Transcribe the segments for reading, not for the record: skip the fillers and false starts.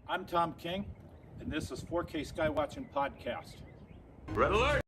I'm Tom King, and this is 4K Skywatching Podcast. Red alert!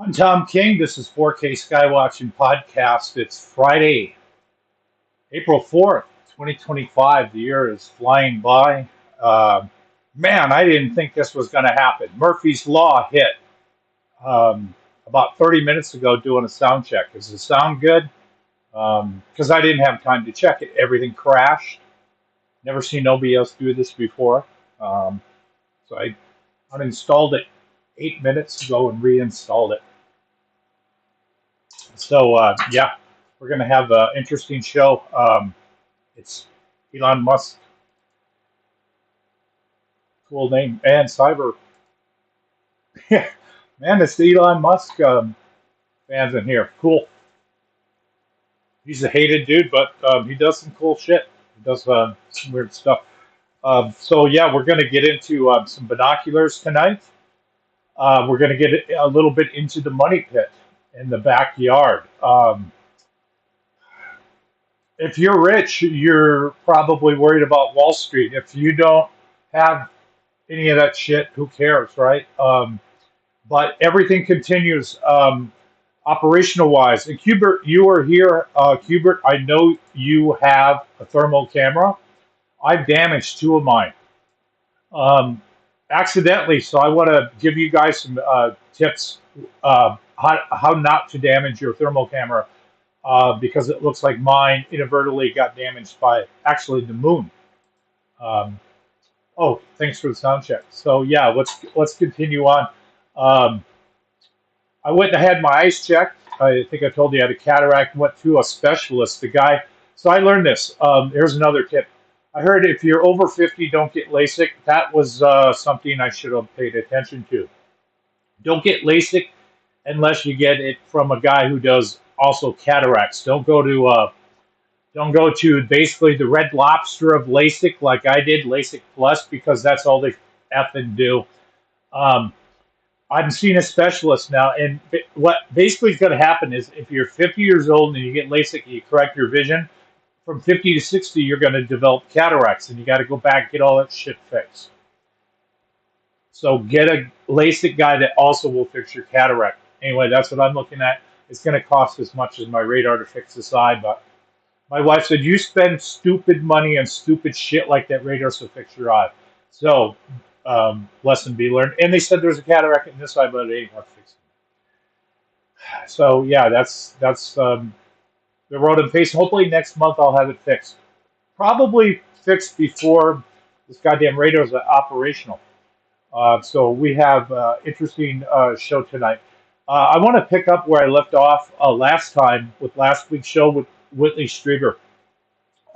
I'm Tom King. This is 4K Skywatching Podcast. It's Friday, April 4th, 2025. The year is flying by. Uh, Man, I didn't think this was going to happen. Murphy's Law hit about 30 minutes ago doing a sound check. Is the sound good? Because I didn't have time to check it. Everything crashed. Never seen nobody else do this before. Um, so I uninstalled it 8 minutes ago and reinstalled it. So yeah, we're going to have an interesting show. It's Elon Musk, cool name, and cyber. Yeah, man, it's the Elon Musk fans in here. Cool. He's a hated dude, but he does some cool shit. He does some weird stuff. So yeah, we're going to get into some binoculars tonight. We're going to get a little bit into the money pit in the backyard. If you're rich, you're probably worried about Wall Street. If you don't have any of that shit, who cares, right? But everything continues operational wise. And Hubert, you are here. Hubert, I know you have a thermal camera. I've damaged two of mine accidentally, so I want to give you guys some tips how not to damage your thermal camera. Because it looks like mine inadvertently got damaged by actually the moon. Um, oh, thanks for the sound check. So yeah, let's continue on. Um, I went and had my eyes checked. I think I told you I had a cataract. Went to a specialist. The guy. So I learned this. Here's another tip. I heard if you're over 50, don't get LASIK. That was something I should have paid attention to. Don't get LASIK unless you get it from a guy who does also cataracts. Don't go to basically the Red Lobster of LASIK like I did, LASIK Plus, because that's all they effing do. Um, I'm seeing a specialist now, and what basically is going to happen is if you're 50 years old and you get LASIK and you correct your vision, from 50 to 60, you're going to develop cataracts, and you got to go back and get all that shit fixed. So get a LASIK guy that also will fix your cataract. Anyway, that's what I'm looking at. It's going to cost as much as my radar to fix this eye, but my wife said, you spend stupid money on stupid shit like that radar to fix your eye. So, lesson be learned. And they said there's a cataract in this eye, but it ain't worth fixing. So, yeah, that's the road I'm facing. Hopefully next month I'll have it fixed. Probably fixed before this goddamn radar is operational. So we have interesting show tonight. I want to pick up where I left off last time with last week's show with Whitley Strieber.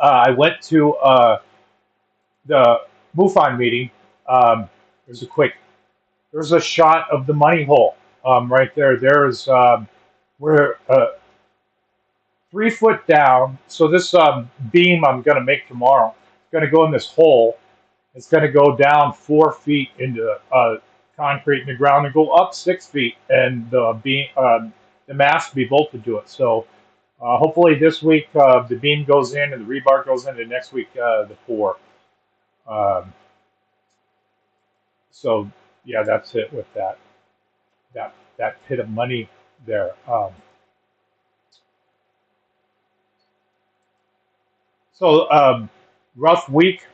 I went to the MUFON meeting. There's a quick. There's a shot of the money hole right there. There's we're 3 foot down. So this beam I'm going to make tomorrow is going to go in this hole. It's going to go down 4 feet into concrete in the ground and go up 6 feet, and the beam, the mast will be bolted to it. So hopefully this week the beam goes in and the rebar goes in, and next week the pour. Um, so yeah, that's it with that pit of money there. So rough week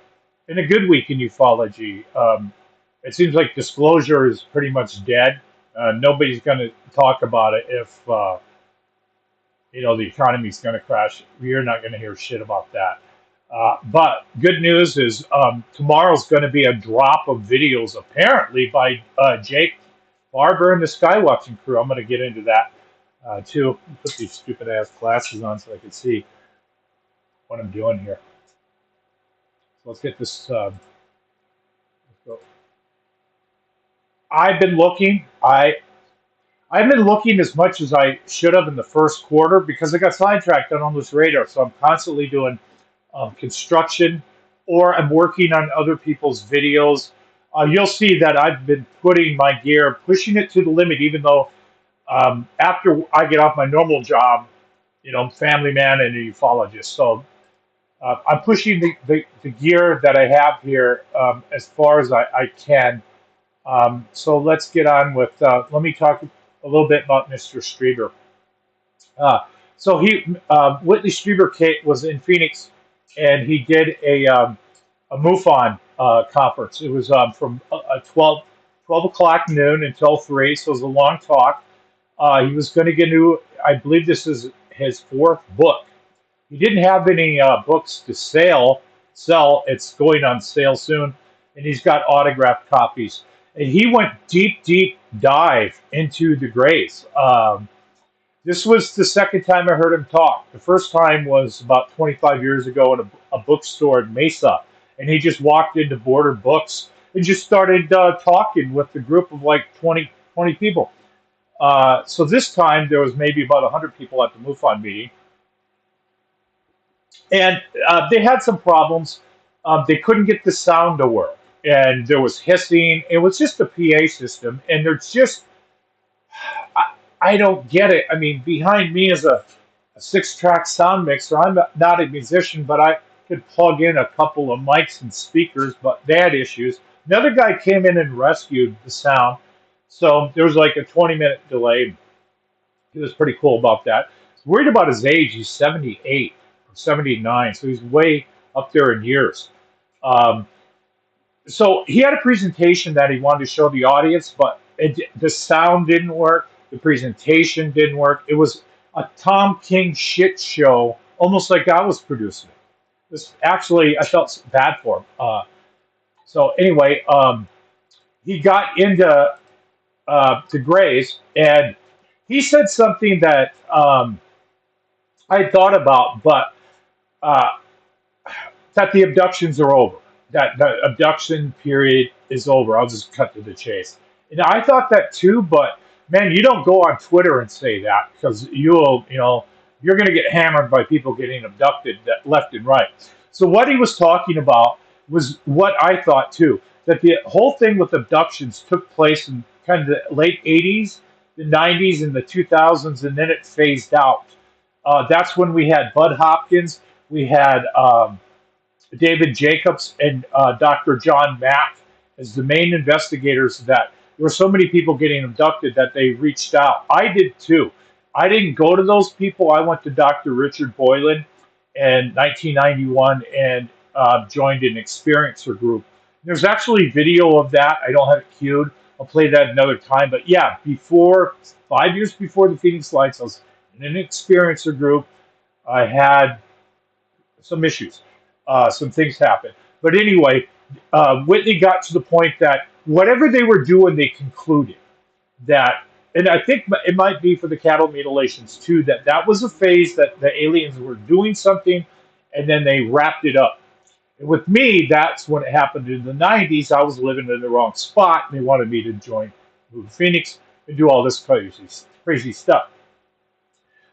and a good week in ufology. It seems like disclosure is pretty much dead. Nobody's going to talk about it if the economy is going to crash. You're not going to hear shit about that. But good news is tomorrow's going to be a drop of videos, apparently by Jake Barber and the Skywatching crew. I'm going to get into that too. Put these stupid ass glasses on so I can see what I'm doing here. So let's get this. Let's go. I've been looking. I've been looking as much as I should have in the first quarter because I got sidetracked on this radar. So I'm constantly doing construction, or I'm working on other people's videos. You'll see that I've been putting my gear, pushing it to the limit, even though after I get off my normal job, I'm a family man and a ufologist. So I'm pushing the gear that I have here as far as I can. So let's get on with, let me talk a little bit about Mr. Strieber. Uh, Whitley Strieber was in Phoenix, and he did a MUFON conference. It was from 12 o'clock noon until 3, so it was a long talk. He was going to get I believe this is his fourth book. He didn't have any books to sell. It's going on sale soon, and he's got autographed copies. And he went deep dive into the Greys. This was the second time I heard him talk. The first time was about 25 years ago in a bookstore in Mesa, and he just walked into Border Books and just started talking with a group of like 20 people. So this time there was maybe about 100 people at the MUFON meeting, and they had some problems. They couldn't get the sound to work, and there was hissing. It was just a PA system, and there's just I don't get it. I mean, behind me is a 6-track sound mixer. I'm not a musician, but I could plug in a couple of mics and speakers, but they had issues. Another guy came in and rescued the sound, so there was like a 20-minute delay. He was pretty cool about that. I was worried about his age. He's 78 or 79, so he's way up there in years. So he had a presentation that he wanted to show the audience, but the sound didn't work. The presentation didn't work. It was a Tom King shit show, almost like I was producing it. This actually, I felt bad for him. So anyway, he got into the Greys, and he said something that I thought about, but that the abductions are over. That the abduction period is over. I'll just cut to the chase. And I thought that too, but man, you don't go on Twitter and say that because you're going to get hammered by people getting abducted left and right. So what he was talking about was what I thought too, that the whole thing with abductions took place in kind of the late 80s, the 90s, and the 2000s, and then it phased out. That's when we had Bud Hopkins, we had David Jacobs, and Dr. John Mack as the main investigators. That there were so many people getting abducted that they reached out. I did too. I didn't go to those people. I went to Dr. Richard Boylan in 1991 and joined an experiencer group. There's actually video of that. I don't have it queued. I'll play that another time. But yeah, 5 years before the Phoenix Lights, I was in an experiencer group. I had some issues. Some things happened. But anyway, Whitney got to the point that whatever they were doing, they concluded that and I think it might be for the cattle mutilations too. That was a phase that the aliens were doing something, and then they wrapped it up. And with me, that's when it happened in the '90s. I was living in the wrong spot, and they wanted me to move to Phoenix, and do all this crazy stuff.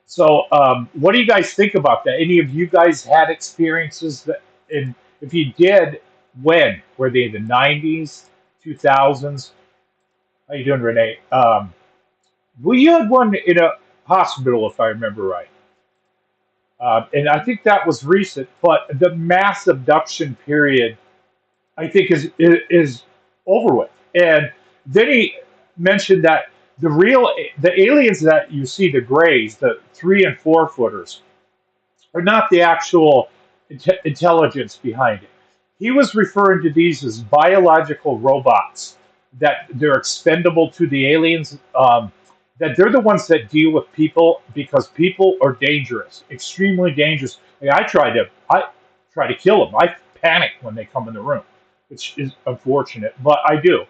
So, what do you guys think about that? Any of you guys had experiences that, and if you did, when were they? The '90s, 2000s? How you doing, Renee? Well, you had one in a hospital, if I remember right, and I think that was recent. But the mass abduction period, I think, is over with. And then he mentioned that the aliens that you see, the grays, the 3 and 4 footers, are not the actual intelligence behind it. He was referring to these as biological robots, that they're expendable to the aliens, that they're the ones that deal with people because people are dangerous, extremely dangerous. Like, I try to kill them. I panic when they come in the room, which is unfortunate, but I do.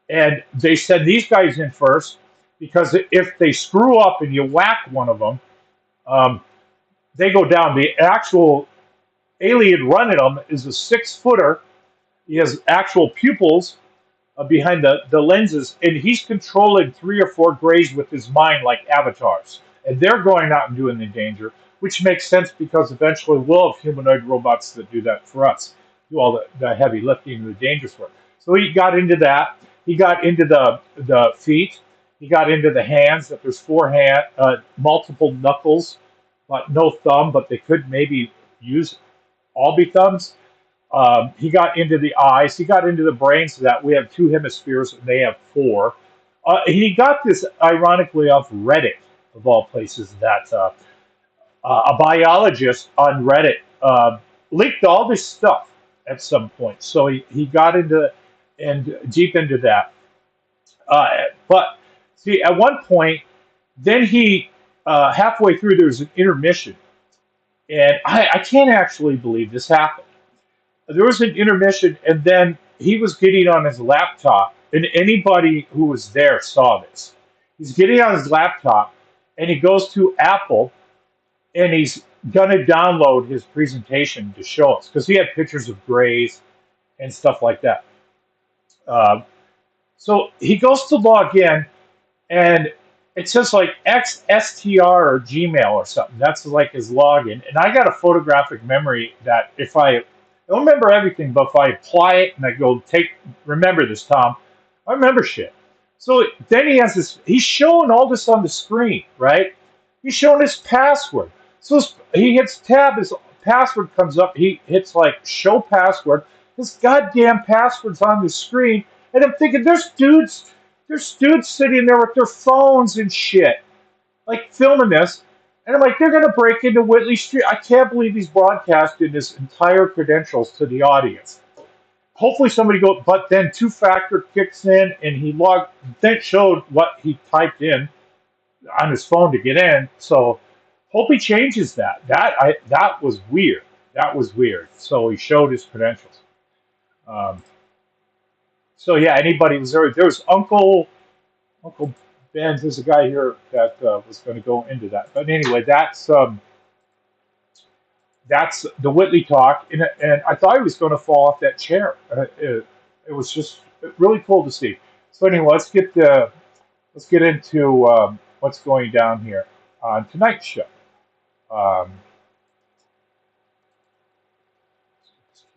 And they send these guys in first because if they screw up and you whack one of them, um, they go down. The actual alien running them is a 6 footer. He has actual pupils behind the lenses, and he's controlling 3 or 4 grays with his mind like avatars. And they're going out and doing the danger, which makes sense because eventually we'll have humanoid robots that do that for us, do all the heavy lifting and the dangerous work. So he got into that. He got into the feet. He got into the hands. That there's multiple knuckles, but no thumb. But they could maybe use all be thumbs. He got into the eyes. He got into the brain, so that we have 2 hemispheres and they have 4. He got this ironically off Reddit, of all places, that a biologist on Reddit leaked all this stuff at some point. So he got into and deep into that. Uh, but see, at one point, then he halfway through there was an intermission, and I can't actually believe this happened. There was an intermission, and then he was getting on his laptop, and anybody who was there saw this. He's getting on his laptop, and he goes to Apple, and he's gonna download his presentation to show us because he had pictures of grays and stuff like that. Uh, so he goes to log in, and it says like XSTR or Gmail or something. That's like his login. And I got a photographic memory that if I don't remember everything, but if I apply it and I go remember this, Tom, I remember shit. So then he has this, he's showing all this on the screen, right? He's showing his password. So he hits tab, his password comes up, he hits like show password. His goddamn password's on the screen. And I'm thinking, there's dudes sitting there with their phones and shit, like filming this. And I'm like, they're going to break into Whitley Street. I can't believe he's broadcasting his entire credentials to the audience. Hopefully somebody but then two-factor kicks in, and then showed what he typed in on his phone to get in. So hope he changes that. That was weird. That was weird. So he showed his credentials. Um, so yeah, anybody was there? There was Uncle Ben. There's a guy here that was going to go into that. But anyway, that's the Whitley talk, and I thought he was going to fall off that chair. It was just really cool to see. So anyway, let's get into what's going down here on tonight's show. Um,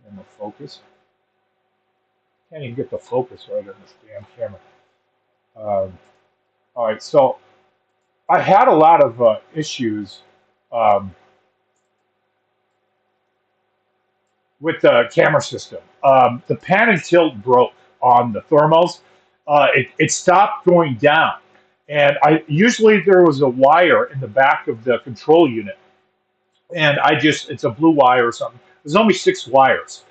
Camera focus. Can't even get the focus right on this damn camera. All right, so I had a lot of issues um, with the camera system. The pan and tilt broke on the thermals. It stopped going down, and usually there was a wire in the back of the control unit, and it's a blue wire or something. There's only 6 wires.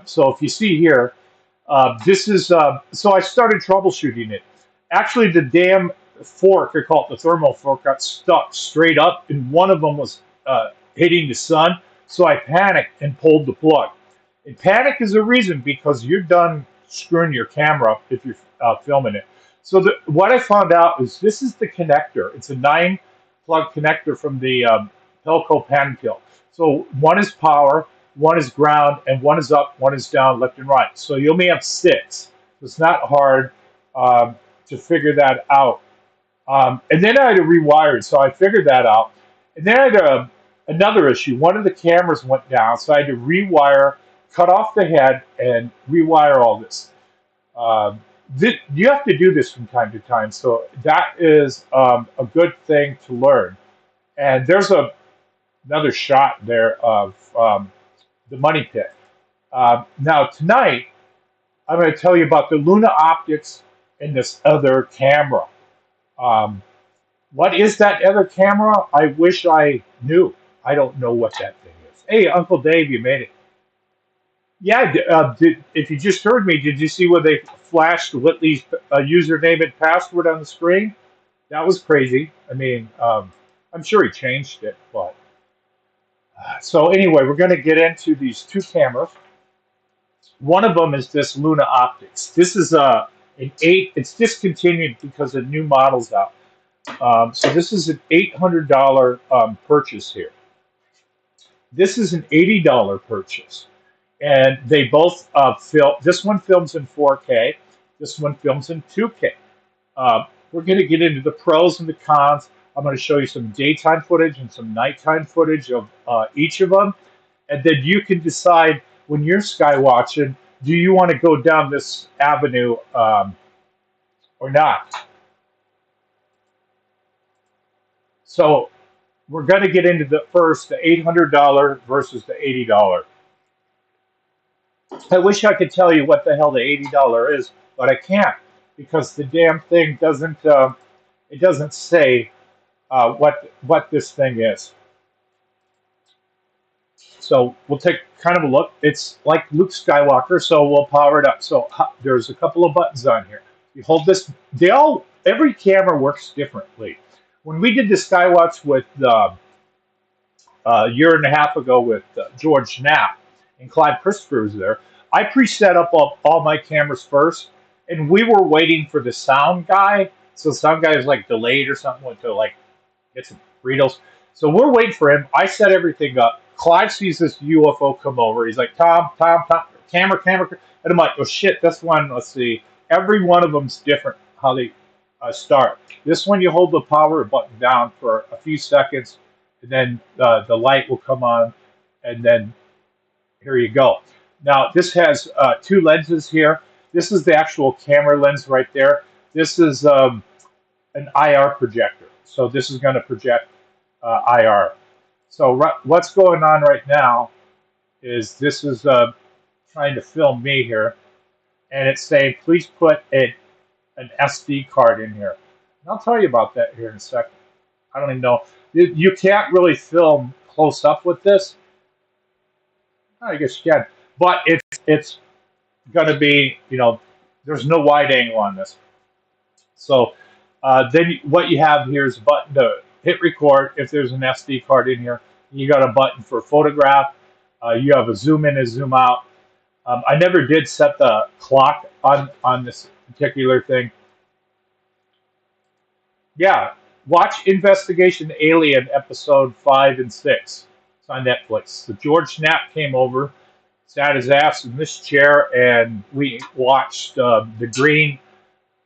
So if you see here, this is so I started troubleshooting it. Actually, the damn fork, I call it the thermal fork, got stuck straight up, and one of them was hitting the sun. So I panicked and pulled the plug. And panic is a reason because you're done screwing your camera up if you're filming it. So what I found out is this is the connector. It's a 9 plug connector from the Pelco pan kill. So one is power, one is ground, and one is up, one is down, left and right. So you only have 6. So it's not hard to figure that out. And then I had to rewire it. So I figured that out. And then I had another issue. One of the cameras went down, so I had to rewire, cut off the head, and rewire all this. Um, you have to do this from time to time, so that is a good thing to learn. And there's another shot there of the money pit. Now tonight, I'm going to tell you about the Luna optics and this other camera. Um, what is that other camera? I wish I knew. I don't know what that thing is. Hey, Uncle Dave, you made it. Yeah, if you just heard me, did you see where they flashed Whitley's username and password on the screen? That was crazy. I mean, I'm sure he changed it, but so anyway, we're going to get into these 2 cameras. One of them is this Luna Optics. This is an 8. It's discontinued because of new models out. So this is an $800 purchase here. This is an $80 purchase. And they both film. This one films in 4K. This one films in 2K. We're going to get into the pros and the cons. I'm going to show you some daytime footage and some nighttime footage of each of them. And then you can decide when you're sky watching, do you want to go down this avenue or not? So we're going to get into the $800 versus the $80. I wish I could tell you what the hell the $80 is, but I can't because the damn thing doesn't. It doesn't say what this thing is. So we'll take kind of a look. It's like Luke Skywalker, so we'll power it up. So there's a couple of buttons on here. You hold this. Every camera works differently. When we did the Skywatch with a year and a half ago with George Knapp and Clive Christopher was there, I pre-set up all my cameras first, and we were waiting for the sound guy. So the sound guy is like delayed or something, went to like get some burritos. So we're waiting for him. I set everything up. Clive sees this UFO come over. He's like, Tom, camera. And I'm like, oh shit, this one, let's see. Every one of them's different how they start. This one, you hold the power button down for a few seconds, and then the light will come on, and then here you go. Now, this has 2 lenses here. This is the actual camera lens right there. This is an IR projector. So this is going to project IR. So what's going on right now is this is trying to film me here, and it's saying, please put an SD card in here. And I'll tell you about that here in a second. I don't even know. You can't really film close up with this. I guess you can. But it's going to be, there's no wide angle on this. So then what you have here is a button to hit record if there's an SD card in here. You got a button for photograph. You have a zoom in and zoom out. I never did set the clock on this particular thing. Yeah, watch Investigation Alien episode 5 and 6. It's on Netflix. So George Knapp came over, sat his ass in this chair, and we watched the green.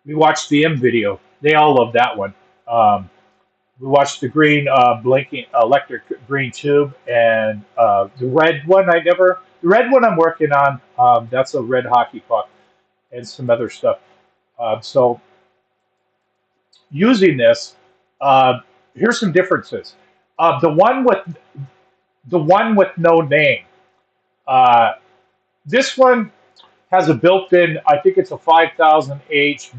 We watched the M video. They all love that one. We watched the green blinking electric green tube, and the red one. The red one I'm working on. That's a red hockey puck, and some other stuff. So using this, here's some differences. The one with no name. This one has a built-in, I think it's a 5,000 H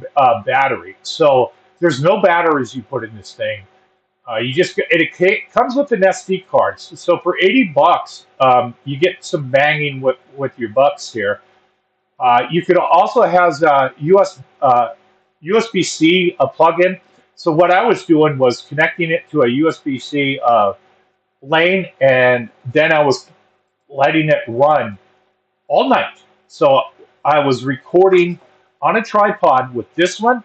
battery. So there's no batteries you put in this thing. It comes with an SD card. So for $80, you get some banging with your bucks here. You could also has USB-C plug-in. So what I was doing was connecting it to a USB-C lane, and then I was letting it run all night. So I was recording on a tripod with this one,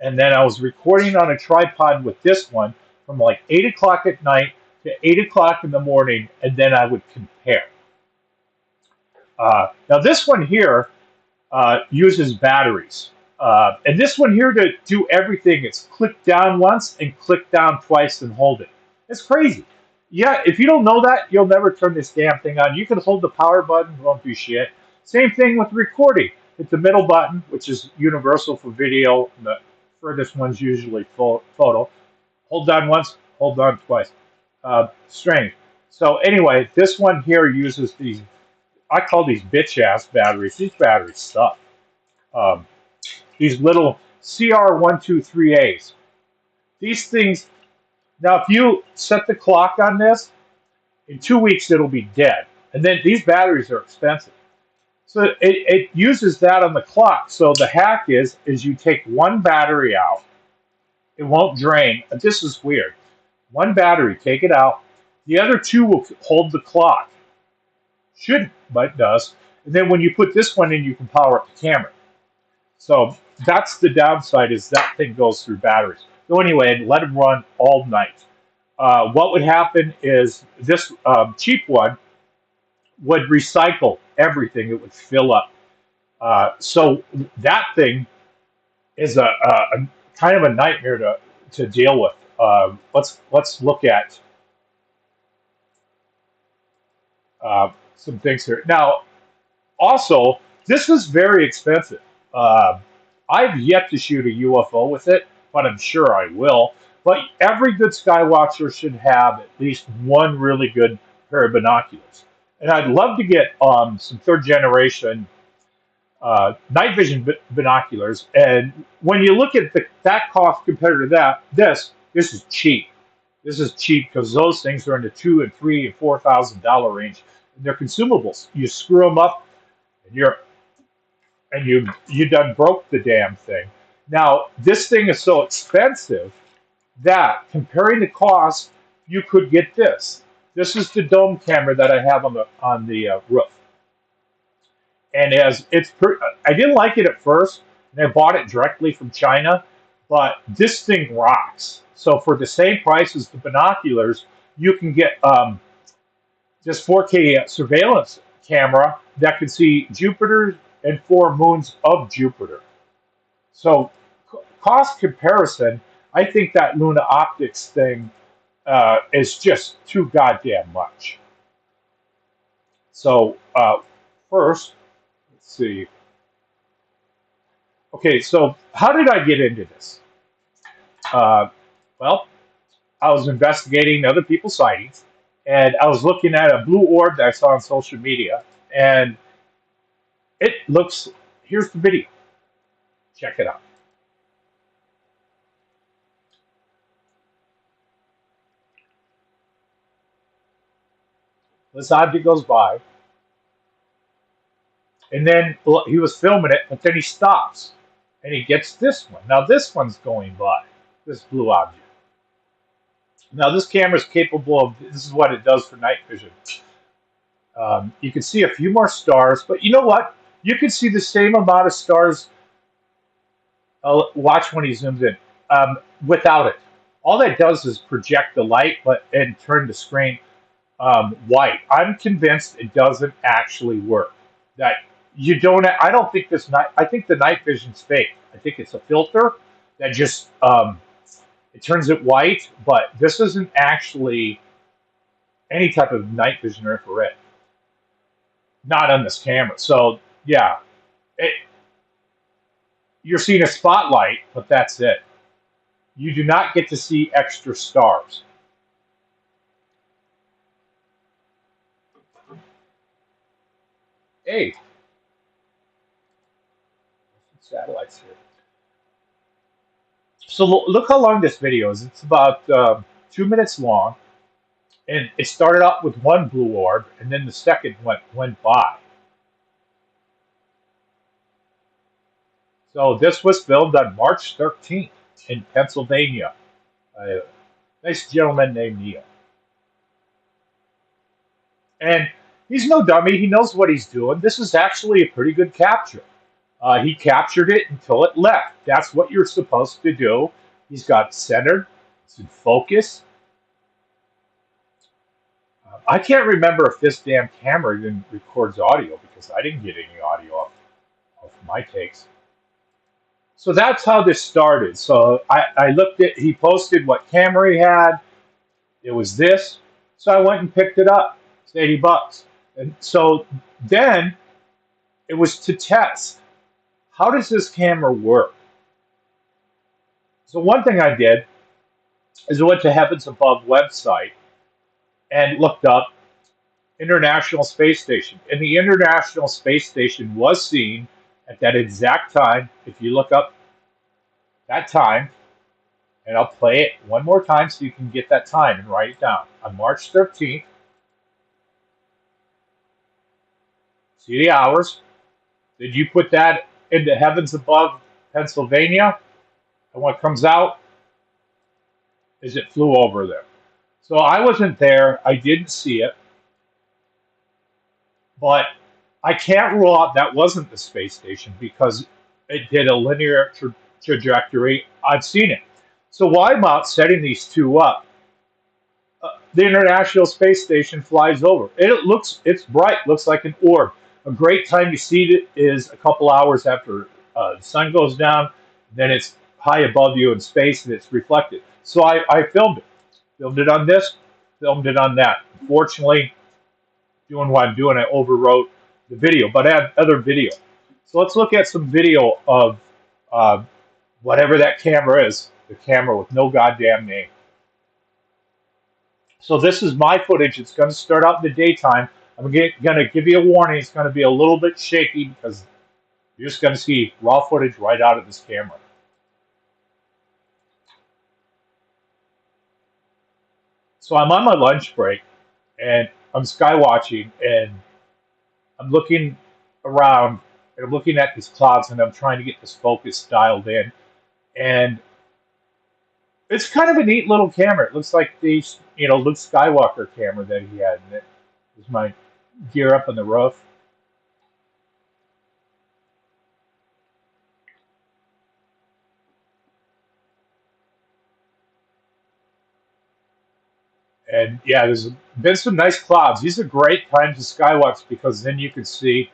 And then I was recording on a tripod with this one from like 8 o'clock at night to 8 o'clock in the morning, and then I would compare. Now this one here uses batteries. And this one here to do everything, it's click down once and click down twice and hold it. It's crazy. Yeah, if you don't know that, you'll never turn this damn thing on. You can hold the power button, won't do shit. Same thing with recording. Hit the middle button, which is universal for video. The furthest one's usually photo. Hold down once, hold down twice. Strange. So anyway, this one here uses these, I call these bitch ass batteries. These batteries suck. Um, these little CR123As. These things, now if you set the clock on this, in 2 weeks it'll be dead. And then these batteries are expensive. So it uses that on the clock. So the hack is you take one battery out. It won't drain. This is weird. One battery, take it out. The other two will hold the clock. Shouldn't, but it does. And then when you put this one in, you can power up the camera. So that's the downside, is that thing goes through batteries. So anyway, let them run all night. What would happen is this cheap one would recycle everything. It would fill up. So that thing is a kind of a nightmare to deal with. Let's look at some things here. Now, also, this is very expensive. I've yet to shoot a UFO with it, but I'm sure I will. But every good skywatcher should have at least one really good pair of binoculars. And I'd love to get some third generation night vision binoculars. And when you look at that cost compared to that, this is cheap. This is cheap because those things are in the $2,000 and $3,000 and $4,000 range. And they're consumables. You screw them up, and you done broke the damn thing. Now this thing is so expensive that comparing the cost, you could get this. This is the dome camera that I have on the roof, and I didn't like it at first, and I bought it directly from China, but this thing rocks. So for the same price as the binoculars, you can get this 4K surveillance camera that can see Jupiter and 4 moons of Jupiter. So cost comparison, I think that Luna Optics thing is just too goddamn much. So first, let's see. Okay, so how did I get into this? Well, I was investigating other people's sightings, and I was looking at a blue orb that I saw on social media, and it looks, here's the video. Check it out. This object goes by, and then he was filming it, but then he stops, and he gets this one. Now this one's going by, this blue object. Now this camera is capable of, this is what it does for night vision. You can see a few more stars, but you know what? You can see the same amount of stars. Watch when he zooms in. Without it, all that does is project the light, and turn the screen white. I'm convinced it doesn't actually work. That you don't. I don't think this night. I think the night vision's fake. I think it's a filter that just it turns it white. But this isn't actually any type of night vision or infrared. Not on this camera. So yeah, you're seeing a spotlight, but that's it. You do not get to see extra stars. Hey, satellites here. So look how long this video is. It's about 2 minutes long, and it started out with one blue orb, and then the second went by. So this was filmed on March 13th in Pennsylvania. A nice gentleman named Neil. And he's no dummy. He knows what he's doing. This is actually a pretty good capture. He captured it until it left. That's what you're supposed to do. He's got centered, it's in focus. I can't remember if this damn camera even records audio because I didn't get any audio off my takes. So that's how this started. So I looked at, he posted what camera he had. It was this. So I went and picked it up. It's $80. And so then it was to test. How does this camera work? So one thing I did is I went to Heavens Above website and looked up International Space Station. And the International Space Station was seen at that exact time. If you look up that time, and I'll play it one more time so you can get that time and write it down. On March 13th, see the hours. Did you put that into Heavens Above, Pennsylvania? And what comes out is it flew over there. So I wasn't there. I didn't see it. But I can't rule out that wasn't the space station because it did a linear trajectory. I've seen it. So while I'm out setting these two up, the International Space Station flies over. It's bright, looks like an orb. A great time to see it is a couple hours after the sun goes down. Then it's high above you in space and it's reflected. So I filmed it on this, filmed it on that. Unfortunately, doing what I'm doing, I overwrote the video, but I have other video. So let's look at some video of whatever that camera is, the camera with no goddamn name. So this is my footage. It's going to start out in the daytime. I'm going to give you a warning. It's going to be a little bit shaky because you're just going to see raw footage right out of this camera. So I'm on my lunch break and I'm sky watching and I'm looking around and I'm looking at these clouds and I'm trying to get this focus dialed in. And it's kind of a neat little camera. It looks like the Luke Skywalker camera that he had. And it was my gear up on the roof. And yeah, there's been some nice clouds. These are great times to skywatch because then you can see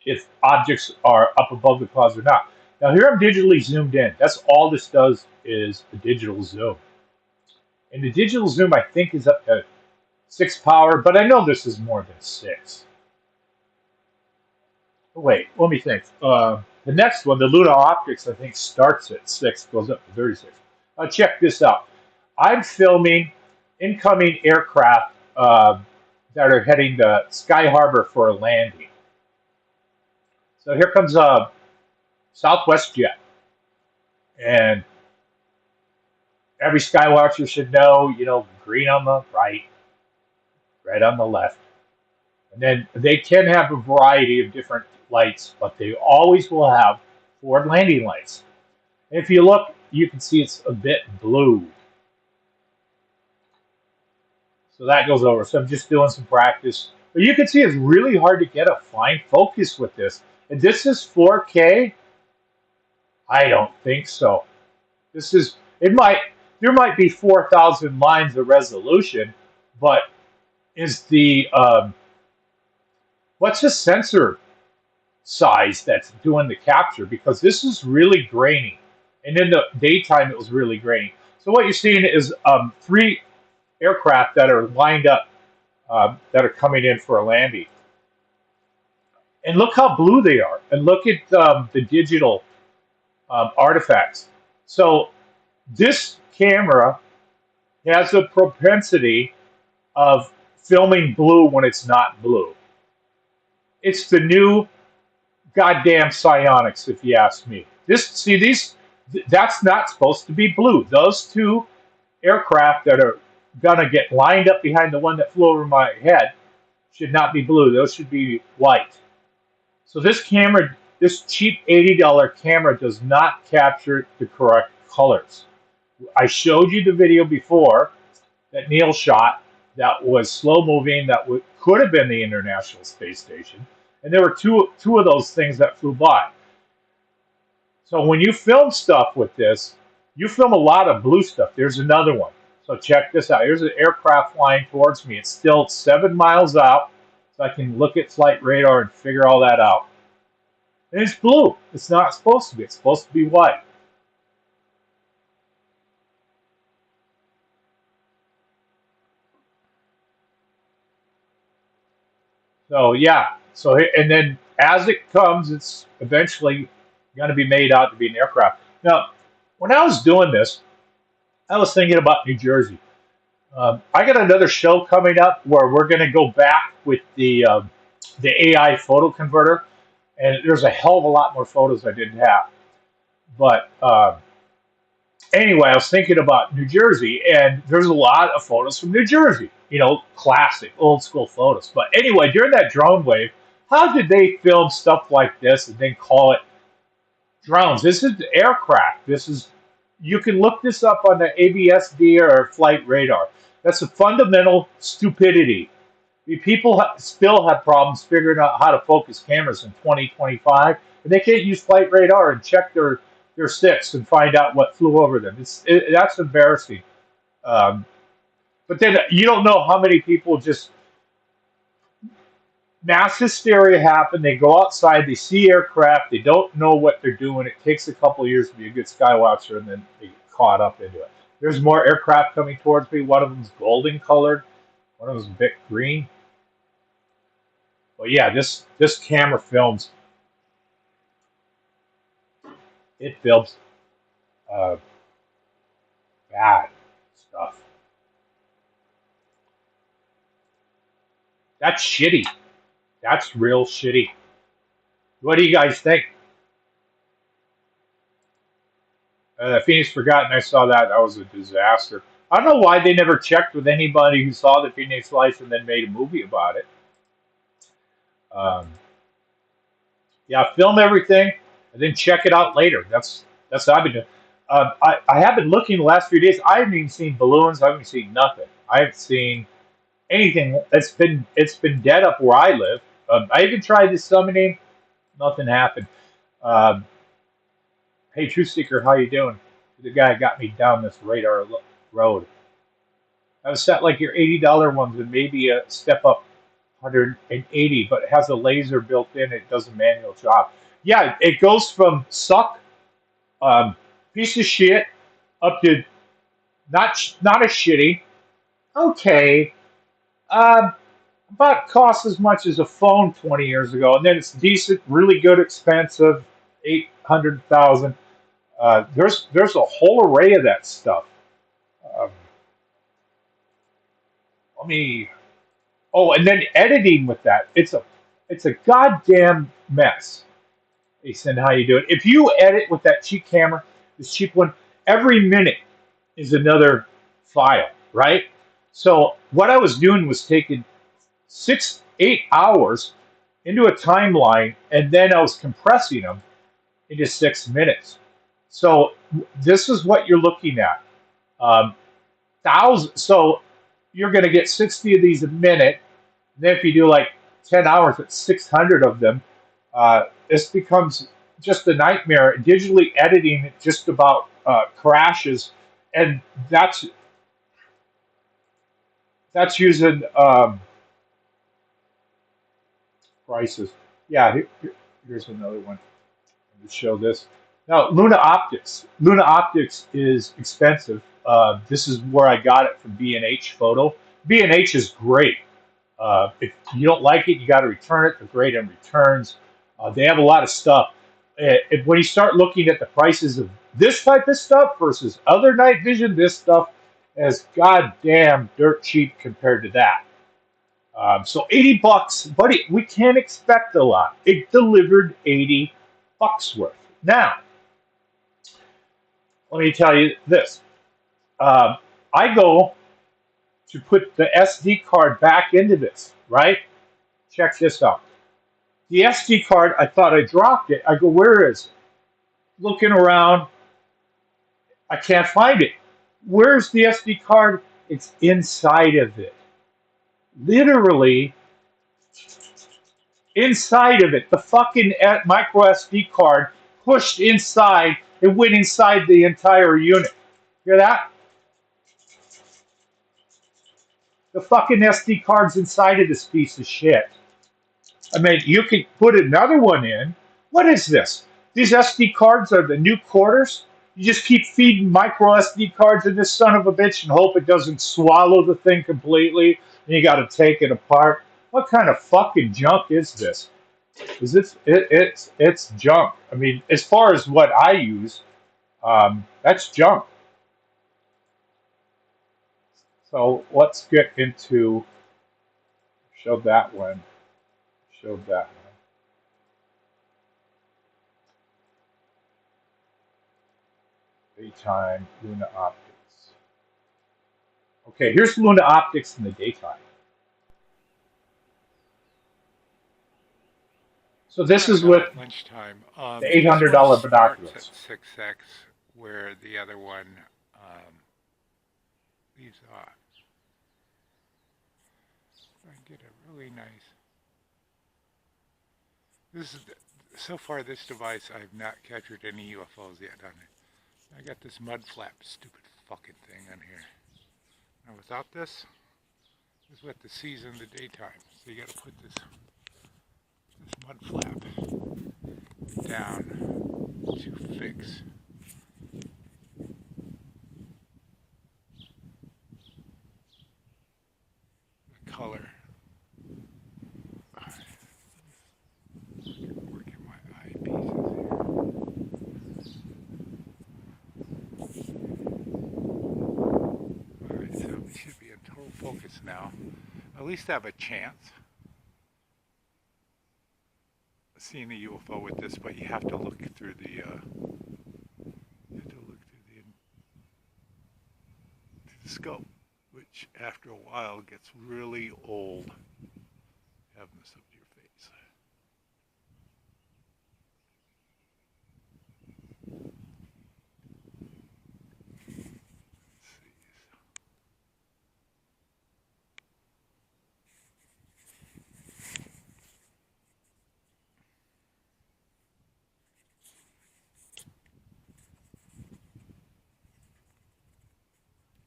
if objects are up above the clouds or not. Now here I'm digitally zoomed in. That's all this does is a digital zoom. And the digital zoom I think is up to 6 power, but I know this is more than 6. Oh, wait, let me think. The next one, the Luna Optics, I think starts at 6, goes up to 36. Check this out. I'm filming incoming aircraft that are heading to Sky Harbor for a landing. So here comes a Southwest jet. And every skywatcher should know, green on the right, red on the left. And then they can have a variety of different lights, but they always will have forward landing lights. And if you look, you can see it's a bit blue. So that goes over. So I'm just doing some practice. But you can see it's really hard to get a fine focus with this. And this is 4K? I don't think so. There might be 4,000 lines of resolution, but is what's the sensor size that's doing the capture? Because this is really grainy. And in the daytime, it was really grainy. So what you're seeing is 3 aircraft that are lined up that are coming in for a landing. And look how blue they are. And look at the digital artifacts. So this camera has a propensity of filming blue when it's not blue. It's the new goddamn psionics, if you ask me. That's not supposed to be blue. Those 2 aircraft that are gonna get lined up behind the one that flew over my head should not be blue. Those should be white. So this camera, this cheap $80 camera does not capture the correct colors. I showed you the video before that Neil shot that was slow moving, that could have been the International Space Station. And there were two of those things that flew by. So when you film stuff with this, you film a lot of blue stuff. There's another one. So check this out. Here's an aircraft flying towards me. It's still 7 miles out, so I can look at flight radar and figure all that out. And it's blue. It's not supposed to be. It's supposed to be white. So yeah. So and then as it comes, it's eventually going to be made out to be an aircraft. Now, when I was doing this, I was thinking about New Jersey. I got another show coming up where we're going to go back with the AI photo converter, and there's a hell of a lot more photos I didn't have. But anyway, I was thinking about New Jersey, and there's a lot of photos from New Jersey. You know, classic, old school photos. But anyway, during that drone wave, how did they film stuff like this and then call it drones? This is aircraft. This is You can look this up on the ABSD or flight radar. That's a fundamental stupidity. People still have problems figuring out how to focus cameras in 2025, and they can't use flight radar and check their sticks and find out what flew over them. That's embarrassing. Um, but then you don't know how many people just mass hysteria happen. They go outside, they see aircraft, they don't know what they're doing. It takes a couple of years to be a good sky watcher, and then they get caught up into it. There's more aircraft coming towards me. One of them's golden colored, one of them's a bit green. But yeah, this camera films. It films uh, bad stuff. That's shitty. That's real shitty. What do you guys think? Phoenix Forgotten, I saw that. That was a disaster. I don't know why they never checked with anybody who saw the Phoenix Lights and then made a movie about it. Um, yeah, film everything and then check it out later. That's what I've been doing. I have been looking the last few days. I haven't even seen balloons. I haven't seen nothing. I haven't seen anything. It's been dead up where I live. I even tried this summoning. Nothing happened. Um, hey, Truth Seeker, how you doing? The guy got me down this radar road. I was set like your $80 ones and maybe a step up 180, but it has a laser built in. It does a manual job. Yeah, it goes from suck, um, piece of shit, up to not a shitty. Okay, um, about cost as much as a phone 20 years ago, and then it's decent, really good, expensive, 800,000. There's a whole array of that stuff. Um, let me. Oh, and then editing with that, it's a goddamn mess. Hey, Sin, how you doing? If you edit with that cheap camera, this cheap one, every minute is another file, right? So what I was doing was taking 8 hours into a timeline, and then I was compressing them into 6 minutes. So this is what you're looking at. Um, Thousand. So you're going to get 60 of these a minute. And then if you do like 10 hours, it's 600 of them. This becomes just a nightmare. Digitally editing it just about crashes, and that's using prices. Yeah, here's another one. To show this. Now, Luna Optics. Luna Optics is expensive. This is where I got it from B&H Photo. B&H is great. If you don't like it, you got to return it. They're great on returns. They have a lot of stuff. When you start looking at the prices of this type of stuff versus other night vision, this stuff is goddamn dirt cheap compared to that. So $80, buddy, we can't expect a lot. It delivered $80 worth. Now, let me tell you this. I go to put the SD card back into this, right? Check this out. The SD card, I thought I dropped it. I go, where is it? Looking around, I can't find it. Where's the SD card? It's inside of it. Literally inside of it. The fucking micro SD card pushed inside. It went inside the entire unit. Hear that? The fucking SD card's inside of this piece of shit. I mean, you could put another one in. What is this? These SD cards are the new quarters? You just keep feeding micro SD cards in this son of a bitch and hope it doesn't swallow the thing completely, and you got to take it apart. What kind of fucking junk is this? Is this it's junk? I mean, as far as what I use, that's junk. So let's get into show that one. Show that one. Daytime Luna Optics. Okay, here's Luna Optics in the daytime. So this is with at lunchtime. the This one $800 starts at binoculars. 6x, where the other one leaves off. I get a really nice. This is so far this device. I've not captured any UFOs yet on it. I got this mud flap, stupid fucking thing on here. Now without this is what the sees in the daytime. So you got to put this mud flap down to fix. The color. Working my eyepieces here. Alright, so we should be in total focus now. At least have a chance of seeing a UFO with this, but you have to look through the scope, which after a while gets really old having this up to your face. Let's see.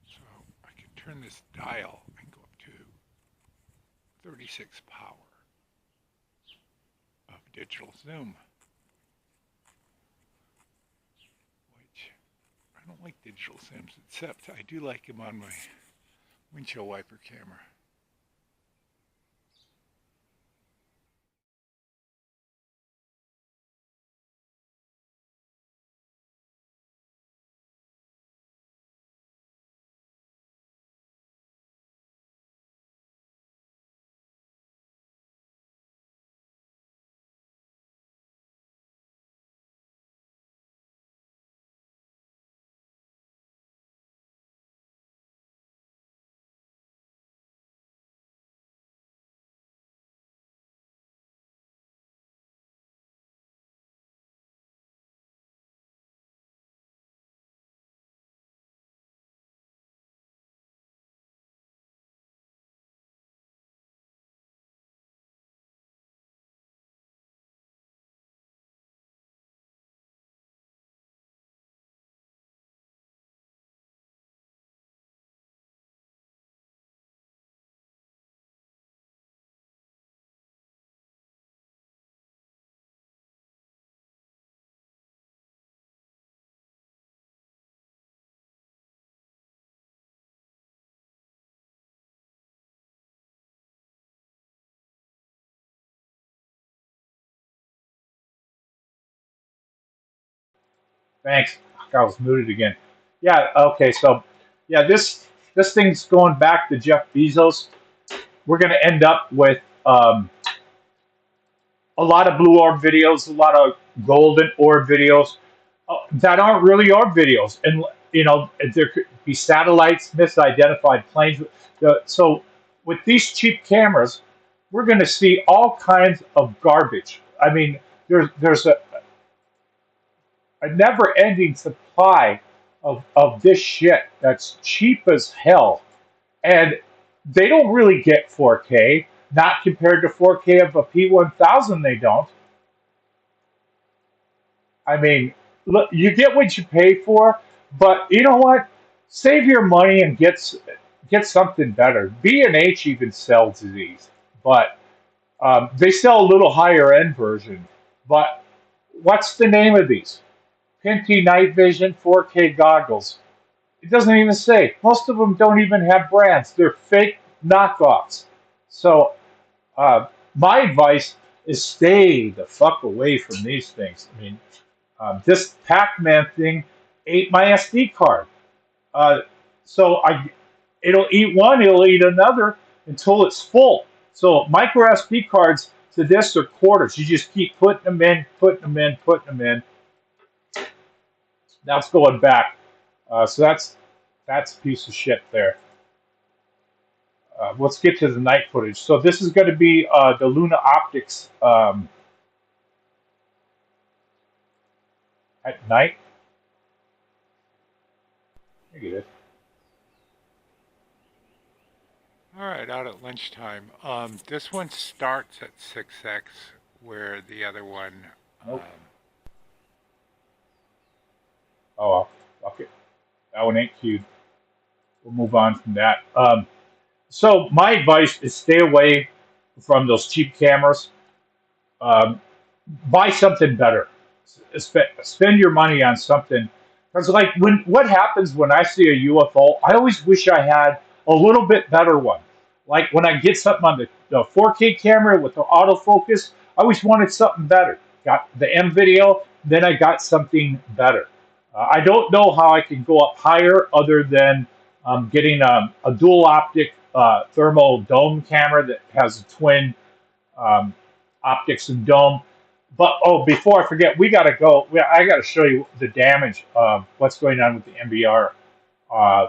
So I can turn this dial and go up to 36 power of digital zoom, which I don't like digital zooms, except I do like them on my windshield wiper camera. Thanks. I was muted again. Yeah. Okay. So, yeah, this thing's going back to Jeff Bezos. We're going to end up with a lot of blue orb videos, a lot of golden orb videos that aren't really orb videos, and there could be satellites, misidentified planes. So, with these cheap cameras, we're going to see all kinds of garbage. I mean, there's a never-ending supply of this shit that's cheap as hell, and they don't really get 4K. Not compared to 4K of a P1000, they don't. I mean, look, you get what you pay for, but you know what? Save your money and get something better. B&H even sells these, but they sell a little higher end version. But what's the name of these? Pinty Night Vision 4K goggles. It doesn't even say. Most of them don't even have brands. They're fake knockoffs. So my advice is stay the fuck away from these things. I mean, this Pac-Man thing ate my SD card. Uh, so it'll eat one, it'll eat another until it's full. So micro SD cards to this are quarters. You just keep putting them in, putting them in, putting them in. Now it's going back. So that's a piece of shit there. Let's get to the night footage. So this is going to be the Luna Optics at night. I get it. All right, out at lunchtime. This one starts at 6x, where the other one. Nope. Oh, well, fuck it. That one ain't cute. We'll move on from that. So my advice is stay away from those cheap cameras. Um, Buy something better. Spend your money on something. Because like what happens when I see a UFO, I always wish I had a little bit better one. Like when I get something on the 4K camera with the autofocus, I always wanted something better. Got the M video, then I got something better. I don't know how I can go up higher other than getting a dual optic thermal dome camera that has a twin um, optics and dome. But oh, before I forget, we got to go. I got to show you the damage of what's going on with the MBR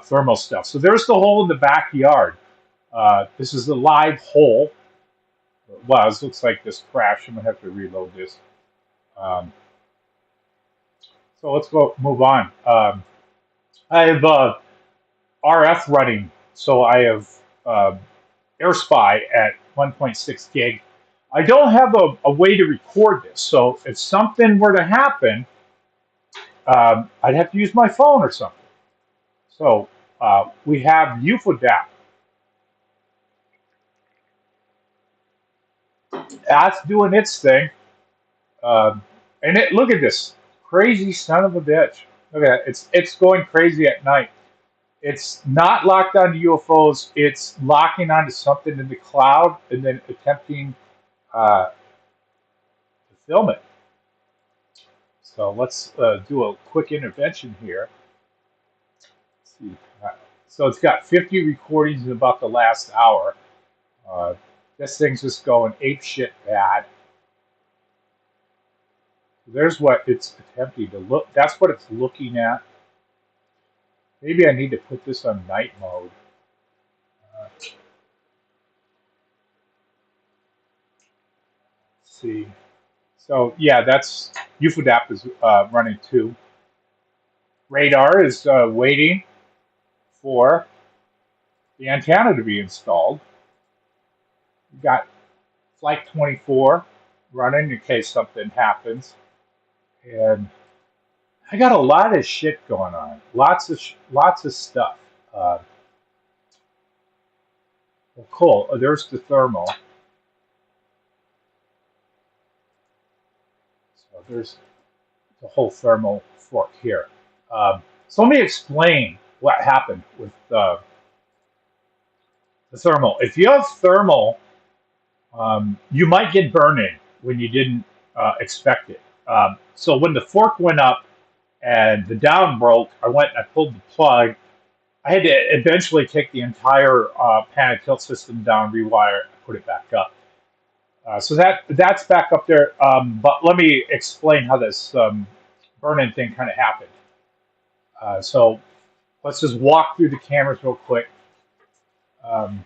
thermal stuff. So there's the hole in the backyard. This is the live hole. Wow, this looks like this crash. I'm gonna have to reload this. Um, so let's go move on. I have RF running, so I have AirSpy at 1.6 gig. I don't have a way to record this, so if something were to happen, I'd have to use my phone or something. So we have UFODAP. That's doing its thing. And look at this crazy son of a bitch. Look at it. It's going crazy at night. It's not locked onto UFOs. It's locking onto something in the cloud and then attempting to film it. So let's do a quick intervention here. Let's see. So it's got 50 recordings in about the last hour. Uh, this thing's just going ape shit bad. There's what it's attempting to look. That's what it's looking at. Maybe I need to put this on night mode. Let's see. So yeah, that's UFODAP is running too. Radar is waiting for the antenna to be installed. We got Flight 24 running in case something happens, and I got a lot of shit going on. Lots of stuff. Well, cool. Oh, there's the thermal. So there's the whole thermal fork here. So let me explain what happened with the thermal. If you have thermal, you might get burning when you didn't expect it. So when the fork went up and the down broke, I went and I pulled the plug. I had to eventually take the entire pan and tilt system down, rewire, put it back up. So that's back up there. But let me explain how this burn-in thing kind of happened. So let's just walk through the cameras real quick. Um,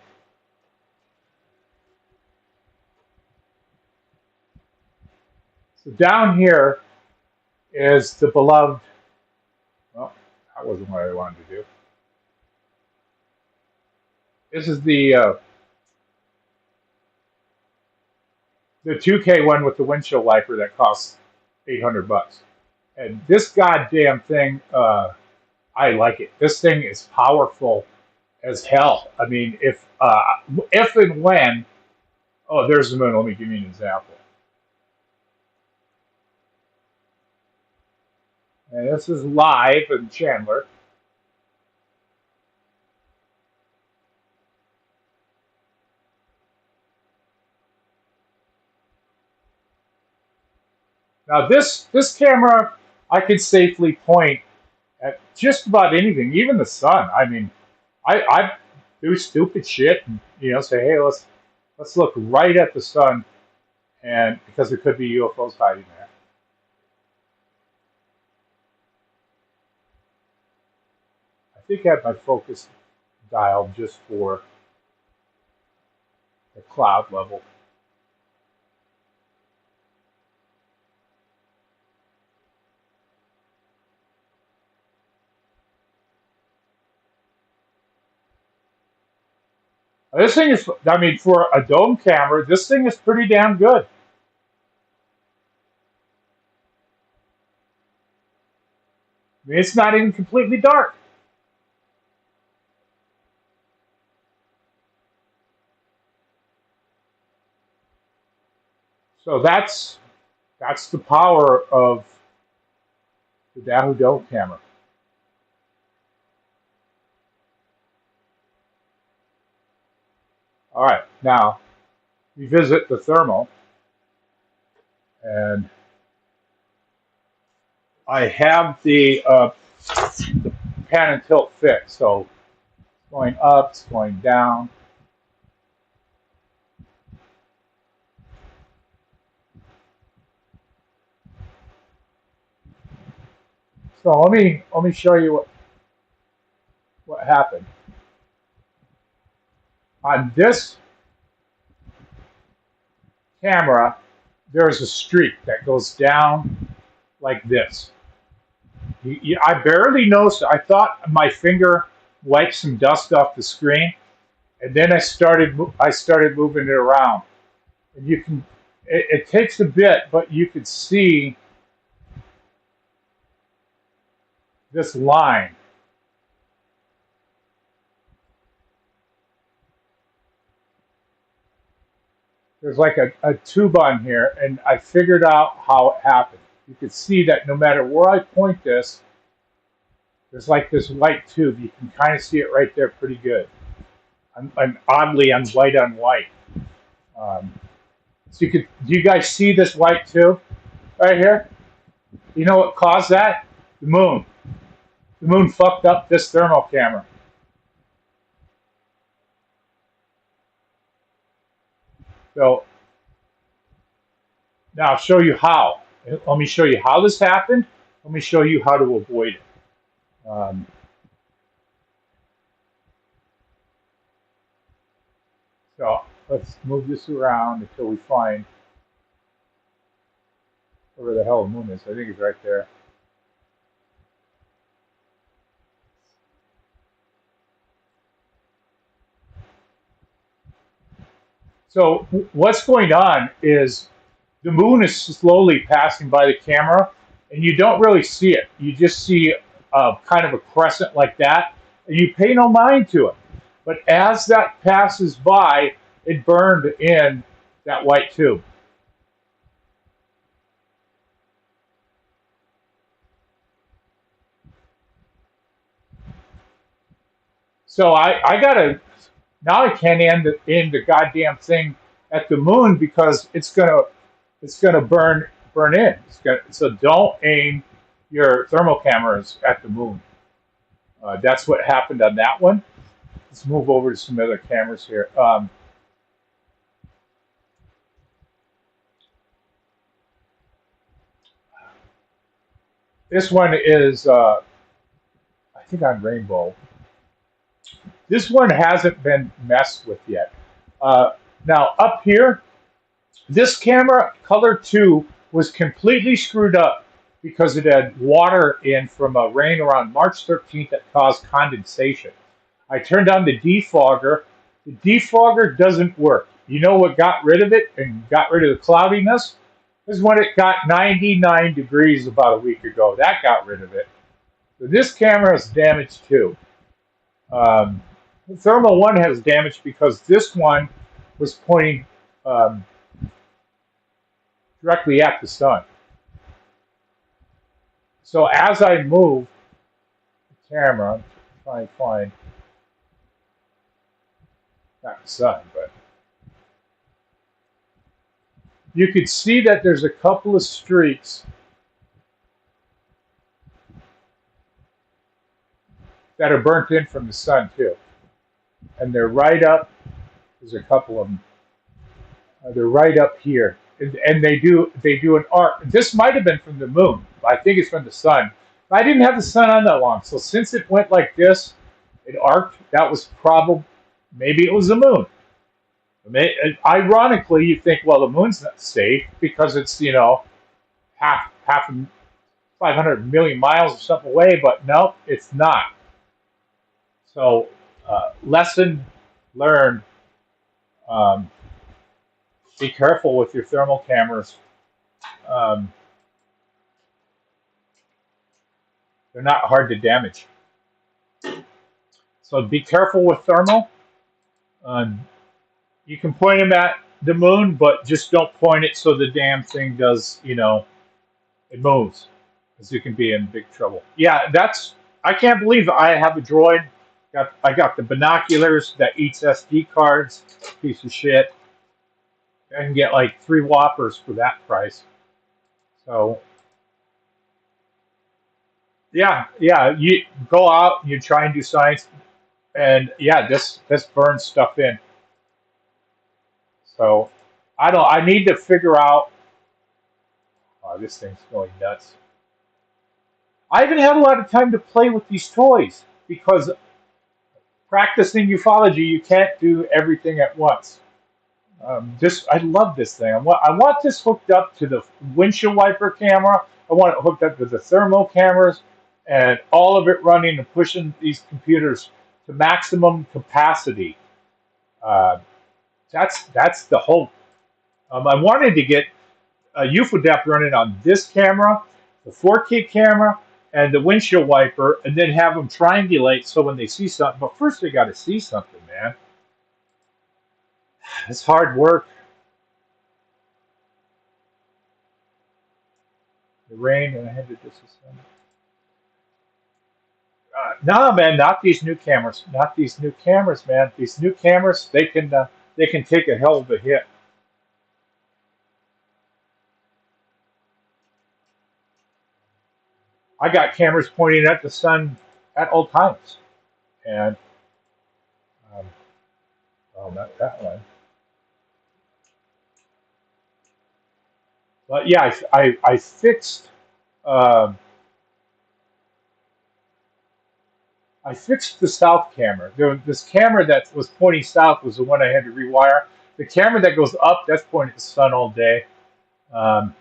so down here is the beloved. Well, that wasn't what I wanted to do. This is the 2K one with the windshield wiper that costs $800. And this goddamn thing, I like it. This thing is powerful as hell. I mean, if and when, oh, there's the moon. Let me give you an example. And this is live in Chandler. Now this camera, I can safely point at just about anything, even the sun. I mean, I do stupid shit and say, hey, let's look right at the sun, and because there could be UFOs hiding there. I think I have my focus dialed just for the cloud level. This thing is, I mean, for a dome camera, this thing is pretty damn good. I mean, it's not even completely dark. So that's the power of the Dahoo dome camera. All right, now we visit the thermal, and I have the pan and tilt fixed. So it's going up, it's going down. So let me show you what happened. On this camera, there's a streak that goes down like this. I barely noticed it. I thought my finger wiped some dust off the screen, and then I started moving it around. And you can, it takes a bit, but you could see this line. There's like a tube on here, and I figured out how it happened. You could see that no matter where I point this, there's like this white tube. You can kind of see it right there pretty good. I'm oddly on white on white. So do you guys see this white tube right here? You know what caused that? The moon. The moon fucked up this thermal camera. So now I'll show you how. Let me show you how this happened. Let me show you how to avoid it. So let's move this around until we find where the hell the moon is. I think it's right there. So what's going on is the moon is slowly passing by the camera, and you don't really see it. You just see kind of a crescent like that, and you pay no mind to it. But as that passes by, it burned in that white tube. So I gotta, now I can't end the goddamn thing at the moon because it's gonna burn in. So don't aim your thermal cameras at the moon. That's what happened on that one. Let's move over to some other cameras here. This one is, I think on Rainbow. This one hasn't been messed with yet. Now up here, this camera, color 2, was completely screwed up because it had water in from a rain around March 13th that caused condensation. I turned on the defogger. The defogger doesn't work. You know what got rid of it and got rid of the cloudiness? This is when it got 99 degrees about a week ago. That got rid of it. So this camera is damaged too. Um, the thermal one has damage because this one was pointing um, directly at the sun. So as I move the camera, I'm trying to find not the sun, but you could see that there's a couple of streaks that are burnt in from the sun too, and they're right up. There's a couple of them. They're right up here, and they do an arc. This might have been from the moon. I think it's from the sun. I didn't have the sun on that long, so since it went like this, it arced. That was probably maybe it was the moon. Ironically, you think, well, the moon's not safe because it's half 500 million miles or something away, but no, it's not. So, lesson learned. Um, be careful with your thermal cameras. Um, they're not hard to damage. So be careful with thermal. Um, you can point them at the moon, but just don't point it so the damn thing does, it moves, because you can be in big trouble. Yeah, I can't believe I have a droid. I got the binoculars that eats SD cards, piece of shit. I can get like 3 Whoppers for that price. So yeah, you go out, you try and do science, and yeah, this burns stuff in. So I need to figure out. Oh, this thing's going nuts. I haven't had a lot of time to play with these toys because practicing ufology, you can't do everything at once. I love this thing. I want this hooked up to the windshield wiper camera. I want it hooked up to the thermal cameras, and all of it running and pushing these computers to maximum capacity. Uh, that's the hope. I wanted to get a UFODEP running on this camera, the 4K camera, and the windshield wiper, and then have them triangulate so when they see something. But first, they got to see something, man. It's hard work. The rain, and I had to disassemble. No, man, not these new cameras. Not these new cameras, man. These new cameras, they can take a hell of a hit. I got cameras pointing at the sun at all times, and um, well, not that one. But yeah, I fixed. Um I fixed the south camera. This camera that was pointing south was the one I had to rewire. The camera that goes up, that's pointing at the sun all day. Um,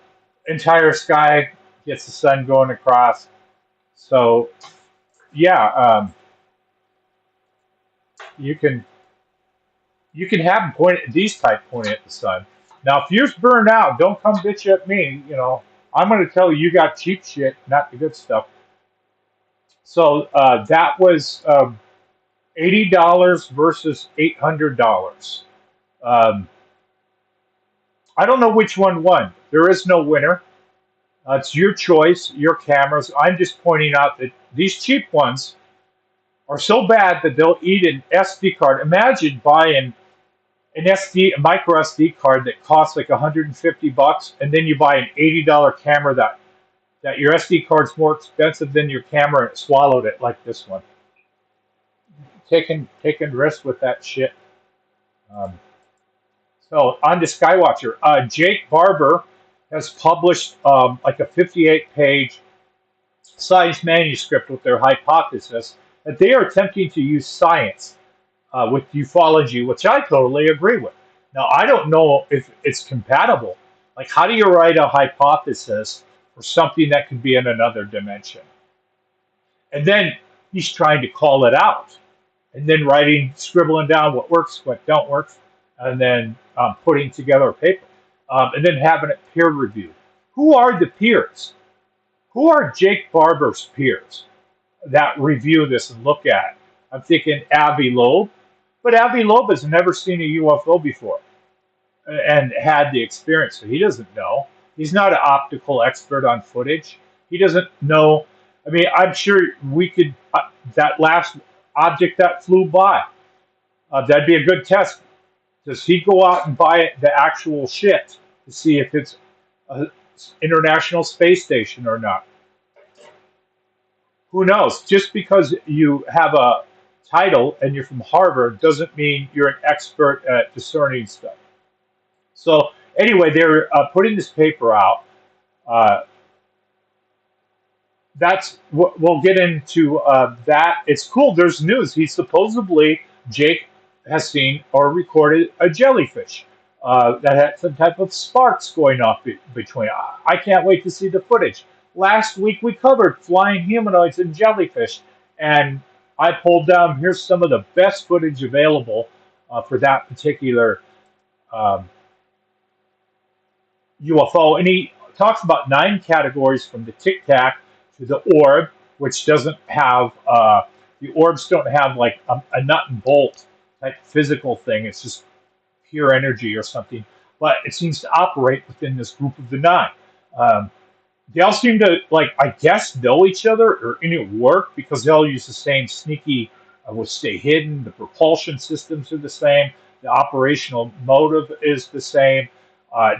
entire sky gets the sun going across. So yeah, you can have them point these type pointing at the sun. Now, if yours burn out, don't come bitch at me. I'm going to tell you got cheap shit, not the good stuff. So that was $80 versus $800. Um, I don't know which one won. There is no winner. It's your choice, your cameras. I'm just pointing out that these cheap ones are so bad that they'll eat an SD card. Imagine buying a micro SD card that costs like $150, and then you buy an $80 camera that your SD card's more expensive than your camera, and it swallowed it like this one. Taking risks with that shit. Um, so on to Skywatcher. Jake Barber has published like a 58-page science manuscript with their hypothesis that they are attempting to use science with ufology, which I totally agree with. Now, I don't know if it's compatible. Like, how do you write a hypothesis for something that could be in another dimension? And then he's trying to call it out, and then scribbling down what works, what don't work, and then putting together a paper. and then having it peer reviewed. Who are the peers? Who are Jake Barber's peers that review this and look at it? I'm thinking Avi Loeb, but Avi Loeb has never seen a UFO before and had the experience, so he doesn't know. He's not an optical expert on footage. He doesn't know. I mean, I'm sure we could, that last object that flew by, that'd be a good test. Does he go out and buy the actual shit to see if it's an international space station or not? Who knows? Just because you have a title and you're from Harvard doesn't mean you're an expert at discerning stuff. So anyway, they're putting this paper out. Uh, that's we'll get into that. It's cool. There's news. He supposedly Jake has seen or recorded a jellyfish that had some type of sparks going off between. I can't wait to see the footage. Last week we covered flying humanoids and jellyfish, and I pulled down. Here's some of the best footage available for that particular um, UFO, and he talks about 9 categories from the Tic Tac to the orb, which doesn't have the orbs don't have like a nut and bolt type physical thing. It's just pure energy or something, but it seems to operate within this group of the 9. Um, they all seem to like I guess know each other or in it work because they all use the same sneaky will stay hidden. The propulsion systems are the same. The operational motive is the same.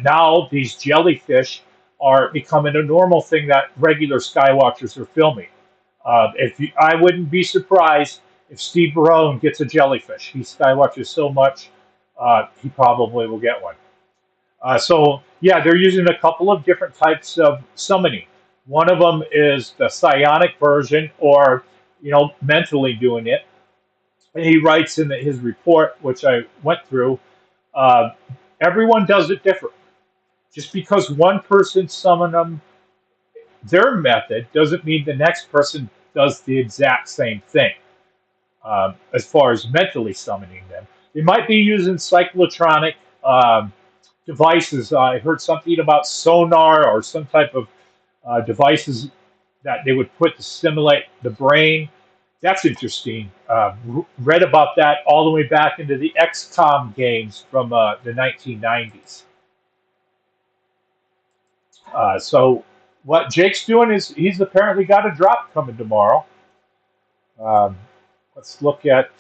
Now these jellyfish are becoming a normal thing that regular skywatchers are filming. I wouldn't be surprised if Steve Barone gets a jellyfish. He skywatches so much, he probably will get one. So yeah, they're using a couple of different types of summoning. One of them is the psionic version, or mentally doing it. And he writes in his report, which I went through, uh, everyone does it different. Just because one person summoned them their method doesn't mean the next person does the exact same thing as far as mentally summoning them. They might be using cyclotronic devices. I heard something about sonar or some type of devices that they would put to simulate the brain. That's interesting. Read about that all the way back into the XCOM games from the 1990s. So what Jake's doing is he's apparently got a drop coming tomorrow. Um, let's look at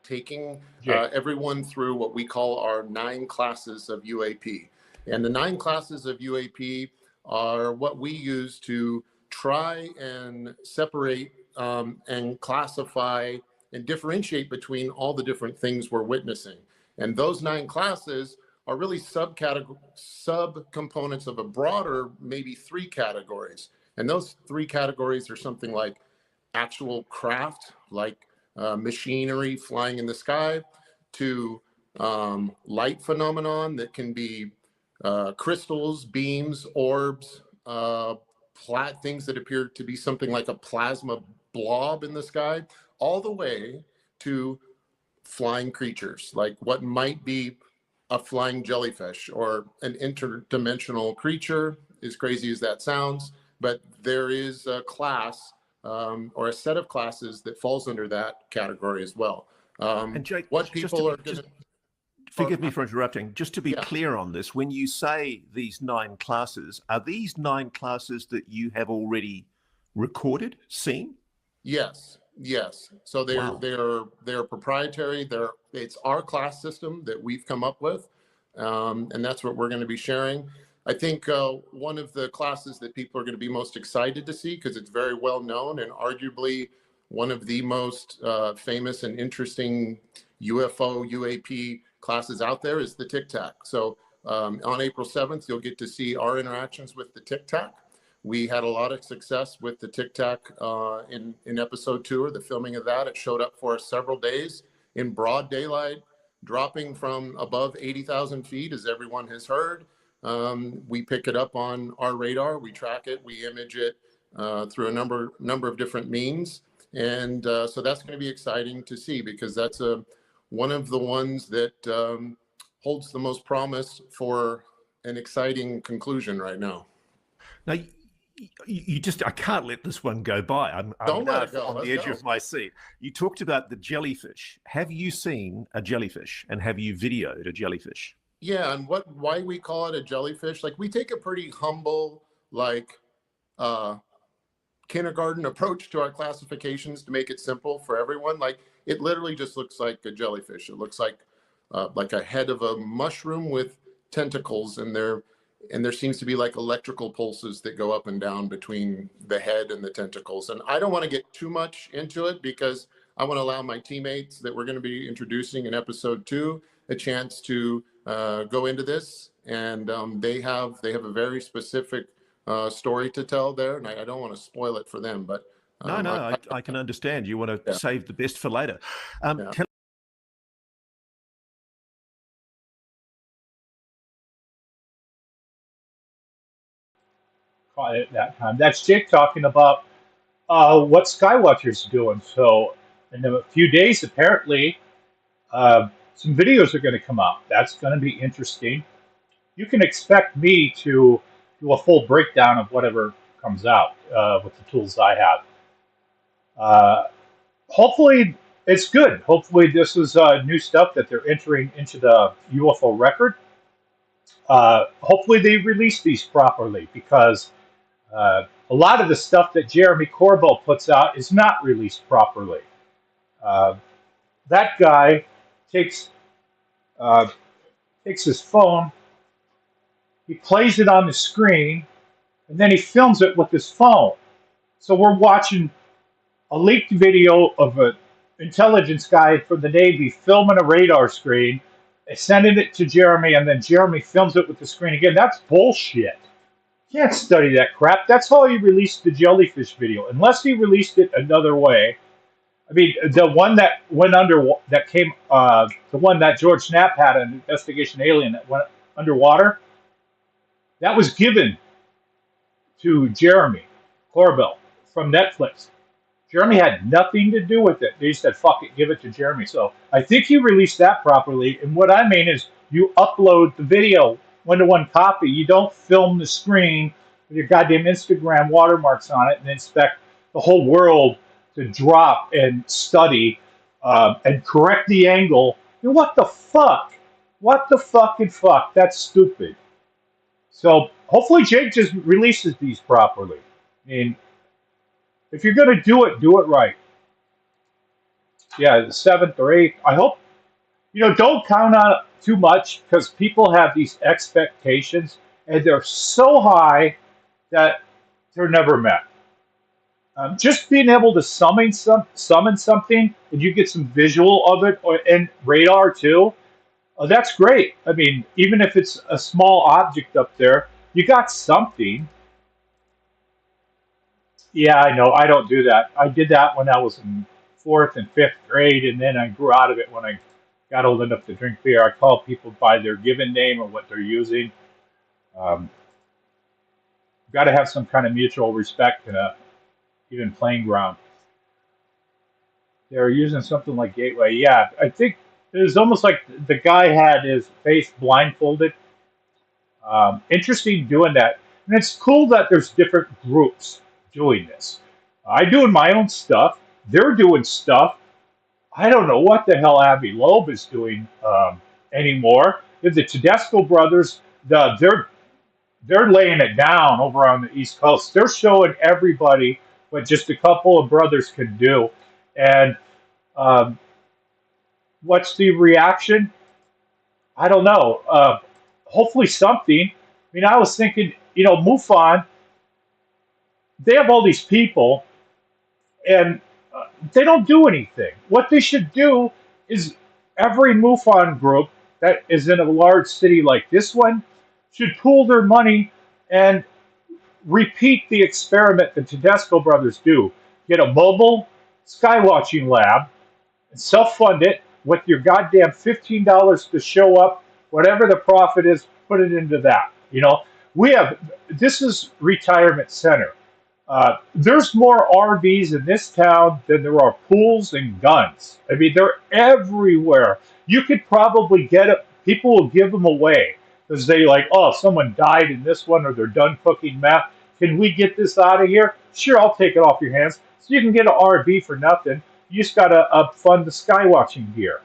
taking Jake. everyone through what we call our 9 classes of UAP. And the 9 classes of UAP are what we use to try and separate and classify and differentiate between all the different things we're witnessing. And those 9 classes are really subcomponents of a broader, maybe 3 categories. And those 3 categories are something like actual craft, like machinery flying in the sky, to light phenomenon that can be crystals, beams, orbs, things that appear to be something like a plasma blob in the sky, all the way to flying creatures, like what might be a flying jellyfish or an interdimensional creature, as crazy as that sounds. But there is a class or a set of classes that falls under that category as well. And Jake, what people are going to... Forgive me for interrupting. Just to be clear on this, when you say these 9 classes, are these 9 classes that you have already recorded, seen? Yes. So they're proprietary. It's our class system that we've come up with, and that's what we're going to be sharing. I think one of the classes that people are going to be most excited to see, because it's very well known and arguably one of the most famous and interesting UFO UAP classes out there, is the Tic Tac. So on April 7th, you'll get to see our interactions with the Tic Tac. We had a lot of success with the Tic Tac in episode 2, or the filming of that. It showed up for us several days in broad daylight, dropping from above 80,000 feet, as everyone has heard. We pick it up on our radar, we track it, we image it through a number of different means. And so that's going to be exciting to see, because that's one of the ones that holds the most promise for an exciting conclusion right now. Now, you just, I can't let this one go by. I'm Don't let now it go. on the Let's edge go. of my seat. You talked about the jellyfish. Have you seen a jellyfish, and have you videoed a jellyfish? Yeah, and why we call it a jellyfish? Like, we take a pretty humble, like, kindergarten approach to our classifications to make it simple for everyone. Like, it literally just looks like a jellyfish. It looks like a head of a mushroom with tentacles, and there seems to be like electrical pulses that go up and down between the head and the tentacles. And I don't want to get too much into it because I want to allow my teammates that we're going to be introducing in episode 2 a chance to go into this. And they have a very specific story to tell there, and I don't want to spoil it for them. But I can understand. You want to save the best for later. Caught it that time. That's Jake talking about what Skywatcher's doing. So in a few days, apparently, some videos are going to come out. That's going to be interesting. You can expect me to do a full breakdown of whatever comes out with the tools I have. Hopefully, it's good. Hopefully, this is new stuff that they're entering into the UFO record. Hopefully, they release these properly because a lot of the stuff that Jeremy Corbell puts out is not released properly. That guy takes his phone, he plays it on the screen, and then he films it with his phone. So we're watching a leaked video of an intelligence guy from the Navy filming a radar screen, sending it to Jeremy, and then Jeremy films it with the screen again. That's bullshit. You can't study that crap. That's how he released the jellyfish video. Unless he released it another way. I mean, the one that went under, that came, the one that George Knapp had, an investigation alien that went underwater, that was given to Jeremy Corbell from Netflix. Jeremy had nothing to do with it. They said, fuck it, give it to Jeremy. So I think you released that properly. And what I mean is you upload the video one-to-one copy. You don't film the screen with your goddamn Instagram watermarks on it and expect the whole world to drop and study and correct the angle. And what the fuck? What the fucking fuck? That's stupid. So hopefully Jake just releases these properly. I mean, if you're going to do it right. Yeah, the 7th or 8th. I hope, don't count on it too much because people have these expectations and they're so high that they're never met. Just being able to summon something and you get some visual of it, and radar too, that's great. I mean, even if it's a small object up there, you got something. Yeah, I know. I don't do that. I did that when I was in 4th and 5th grade, and then I grew out of it when I got old enough to drink beer. I call people by their given name or what they're using. Got to have some kind of mutual respect and a even playing ground. They're using something like Gateway. Yeah, I think it was almost like the guy had his face blindfolded. Interesting doing that. And it's cool that there's different groups doing this. I'm doing my own stuff. They're doing stuff. I don't know what the hell Avi Loeb is doing anymore. The Tedesco brothers, they're laying it down over on the East Coast. They're showing everybody what just a couple of brothers can do. And what's the reaction? I don't know. Hopefully something. I mean, I was thinking, MUFON, they have all these people, and they don't do anything. What they should do is every MUFON group that is in a large city like this one should pool their money and repeat the experiment the Tedesco brothers do. Get a mobile skywatching lab and self-fund it with your goddamn $15 to show up. Whatever the profit is, put it into that. This is retirement center. There's more RVs in this town than there are pools and guns. I mean, they're everywhere. You could probably get people will give them away because they like, oh, someone died in this one or they're done cooking meth. Can we get this out of here? Sure, I'll take it off your hands. So you can get an RV for nothing. You just got to fund the skywatching gear.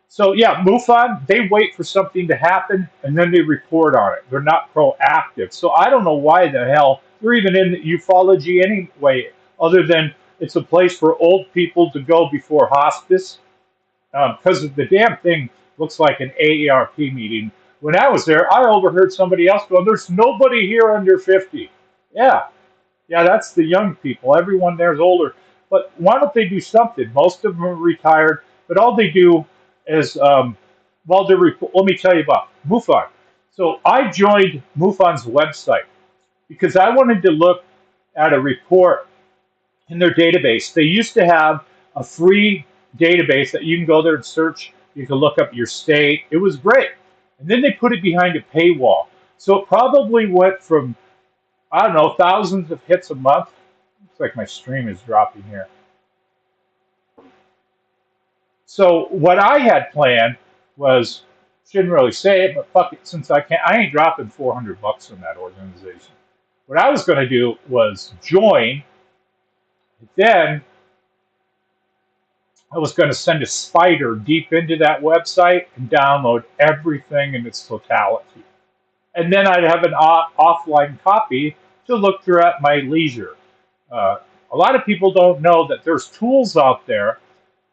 So yeah, MUFON, they wait for something to happen and then they report on it. They're not proactive. So I don't know why the hell they're even in ufology anyway, other than it's a place for old people to go before hospice. Because the damn thing looks like an AARP meeting. When I was there, I overheard somebody else go, there's nobody here under 50. Yeah, that's the young people. Everyone there is older. But why don't they do something? Most of them are retired, but all they do is, let me tell you about MUFON. So I joined MUFON's website because I wanted to look at a report in their database. They used to have a free database that you can go there and search. You can look up your state. It was great. And then they put it behind a paywall. So it probably went from, I don't know, thousands of hits a month. Looks like my stream is dropping here. So what I had planned was, shouldn't really say it, but fuck it, since I ain't dropping $400 on that organization. What I was going to do was join. Then I was going to send a spider deep into that website and download everything in its totality. And then I'd have an offline copy to look through at my leisure. A lot of people don't know that there's tools out there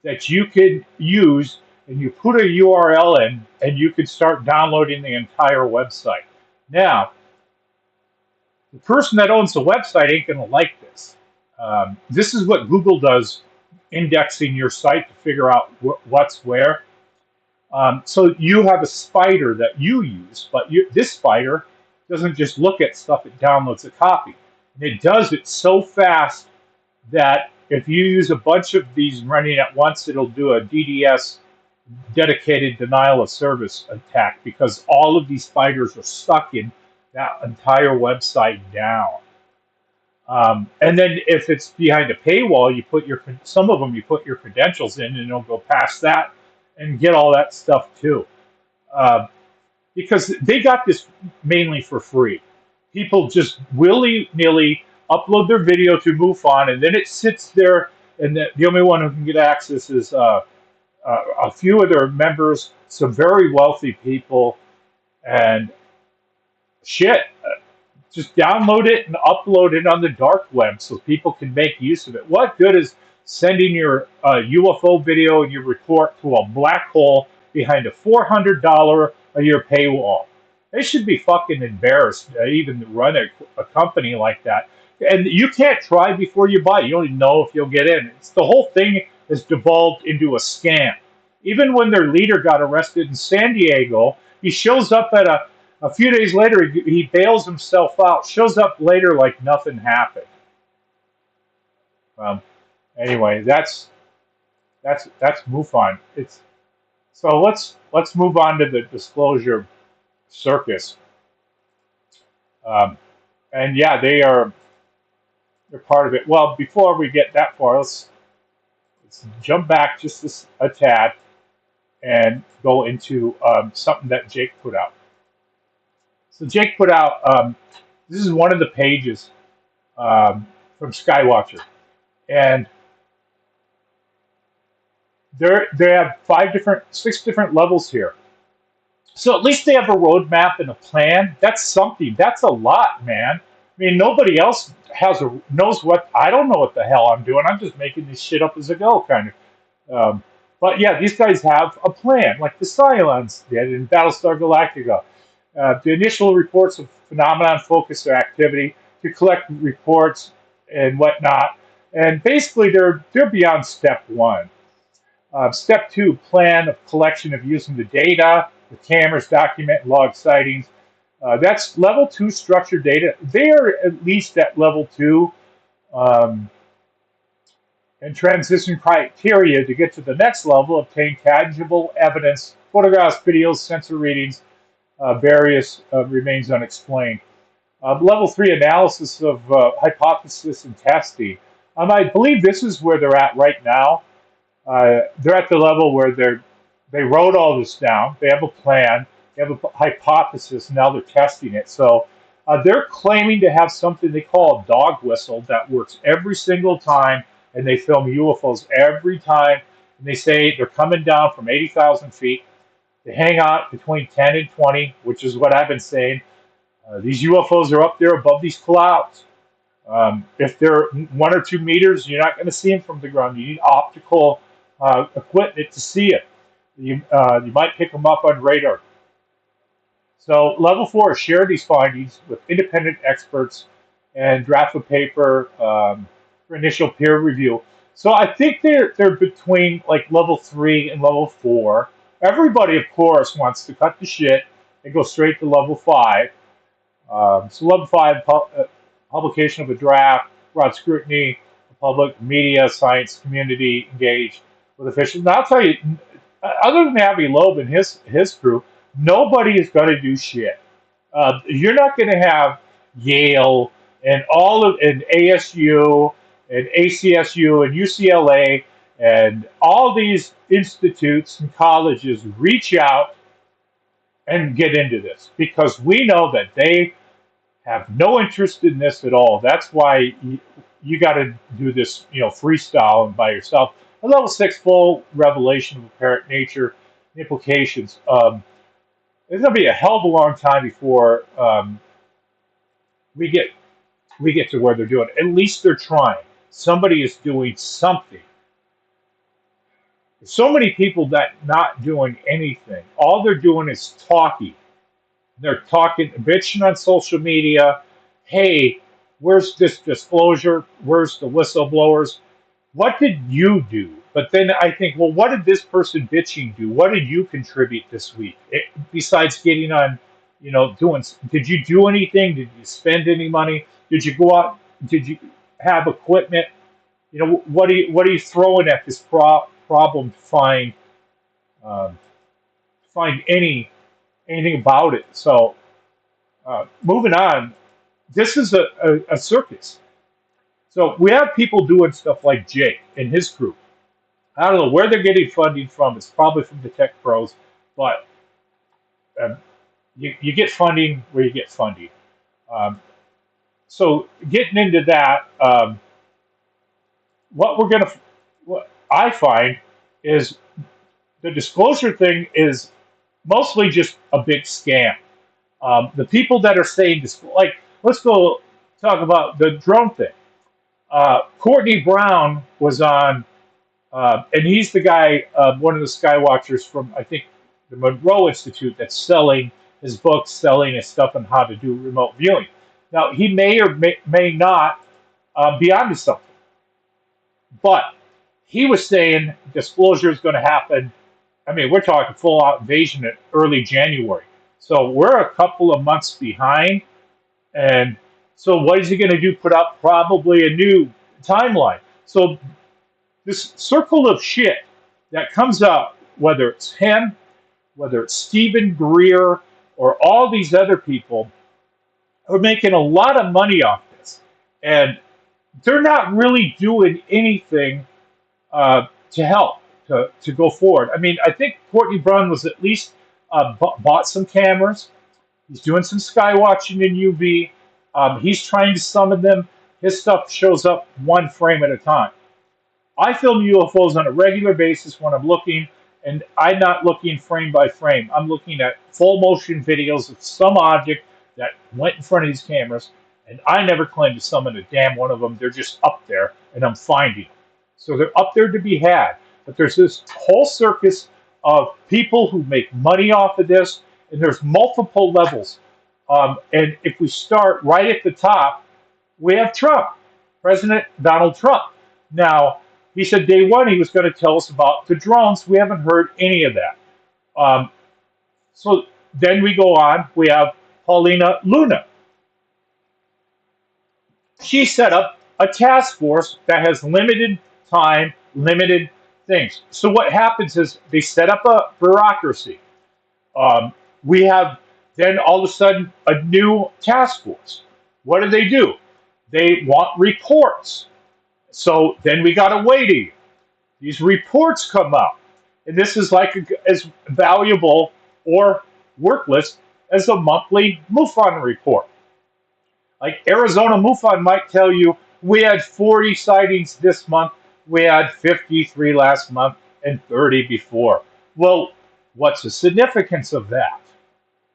that you can use, and you put a URL in, and you can start downloading the entire website. Now, the person that owns the website ain't going to like this. This is what Google does, indexing your site to figure out what's where. So you have a spider that you use, but this spider doesn't just look at stuff, it downloads a copy. And it does it so fast that if you use a bunch of these running at once, it'll do a DDoS, dedicated denial of service attack, because all of these spiders are sucking that entire website down. And then if it's behind a paywall, some of them you put your credentials in, and it'll go past that and get all that stuff too. Because they got this mainly for free. People just willy-nilly upload their video to MUFON, and then it sits there, and the only one who can get access is a few of their members, some very wealthy people, and shit. Just download it and upload it on the dark web so people can make use of it. What good is sending your UFO video and your report to a black hole behind a $400 a year paywall? They should be fucking embarrassed to even run a company like that. And you can't try before you buy. You don't even know if you'll get in. The whole thing has devolved into a scam. Even when their leader got arrested in San Diego, he shows up at a few days later, he bails himself out, shows up later like nothing happened. Anyway, that's MUFON. So let's move on to the disclosure circus. And yeah, they're part of it. Well, before we get that far, let's jump back just a tad and go into something that Jake put out. So Jake put out, this is one of the pages from Skywatcher, and they have 6 different levels here. So at least they have a roadmap and a plan. That's something. That's a lot, man. I mean, nobody else knows what. I don't know what the hell I'm doing. I'm just making this shit up as I go, kind of. But yeah, these guys have a plan, like the Cylons did in Battlestar Galactica. The initial reports of phenomenon focus their activity to collect reports and whatnot. And basically, they're beyond step 1. Step 2, plan of collection of using the data, the cameras, document, and log sightings. That's level 2 structured data. They are at least at level 2. And transition criteria to get to the next level, obtain tangible evidence, photographs, videos, sensor readings, various remains unexplained. Level 3 analysis of hypothesis and testing. I believe this is where they're at right now. They're at the level where They wrote all this down. They have a plan. They have a hypothesis. Now they're testing it. So they're claiming to have something they call a dog whistle that works every single time, and they film UFOs every time. And they say they're coming down from 80,000 feet. They hang out between 10 and 20, which is what I've been saying. These UFOs are up there above these clouds. If they're 1 or 2 meters, you're not going to see them from the ground. You need optical equipment to see it. You might pick them up on radar. So level 4, share these findings with independent experts and draft a paper for initial peer review. So I think they're between like level 3 and level 4. Everybody, of course, wants to cut the shit and go straight to level 5. So level 5, publication of a draft, broad scrutiny, public, media, science, community engaged with officials. Now I'll tell you, other than Avi Loeb and his crew, nobody is going to do shit. You're not going to have Yale and ASU and ACSU and UCLA and all these institutes and colleges reach out and get into this, because we know that they have no interest in this at all. That's why you got to do this, freestyle and by yourself. A level 6, full revelation of apparent nature implications. It's going to be a hell of a long time before we get to where they're doing. At least they're trying. Somebody is doing something. So many people that not doing anything. All they're doing is talking. They're talking, bitching on social media. Hey, where's this disclosure? Where's the whistleblowers? What did you do? But then I think, well, what did this person bitching do? What did you contribute this week? Besides getting on, did you do anything? Did you spend any money? Did you go out? Did you have equipment? What are you throwing at this problem to find anything about it? So moving on, this is a circus. So we have people doing stuff like Jake and his crew. I don't know where they're getting funding from. It's probably from the tech pros, but you get funding where you get funding. So getting into that, what I find is the disclosure thing is mostly just a big scam. The people that are saying this, like, let's go talk about the drone thing. Courtney Brown was on, and he's the guy, one of the Skywatchers from, I think, the Monroe Institute that's selling his books, selling his stuff on how to do remote viewing. Now, he may or may not be onto something, but he was saying disclosure is going to happen. I mean, we're talking full-out invasion in early January. So we're a couple of months behind, and so what is he going to do? Put out probably a new timeline. So this circle of shit that comes up, whether it's him, whether it's Stephen Greer, or all these other people, are making a lot of money off this. And they're not really doing anything to help, to go forward. I mean, I think Courtney Brown was at least bought some cameras. He's doing some sky watching in UV. He's trying to summon them. His stuff shows up one frame at a time. I film UFOs on a regular basis when I'm looking, and I'm not looking frame by frame. I'm looking at full motion videos of some object that went in front of these cameras, and I never claim to summon a damn one of them. They're just up there, and I'm finding them. So they're up there to be had. But there's this whole circus of people who make money off of this, and there's multiple levels. And if we start right at the top, we have Trump, President Donald Trump. Now, he said day one he was going to tell us about the drones. We haven't heard any of that. So then we go on. We have Paulina Luna. She set up a task force that has limited time, limited things. So what happens is they set up a bureaucracy. We have then all of a sudden a new task force. What do? They want reports. So then we got to wait a year. These reports come out. And this is like as valuable or worthless as a monthly MUFON report. Like Arizona MUFON might tell you, we had 40 sightings this month, we had 53 last month, and 30 before. Well, what's the significance of that?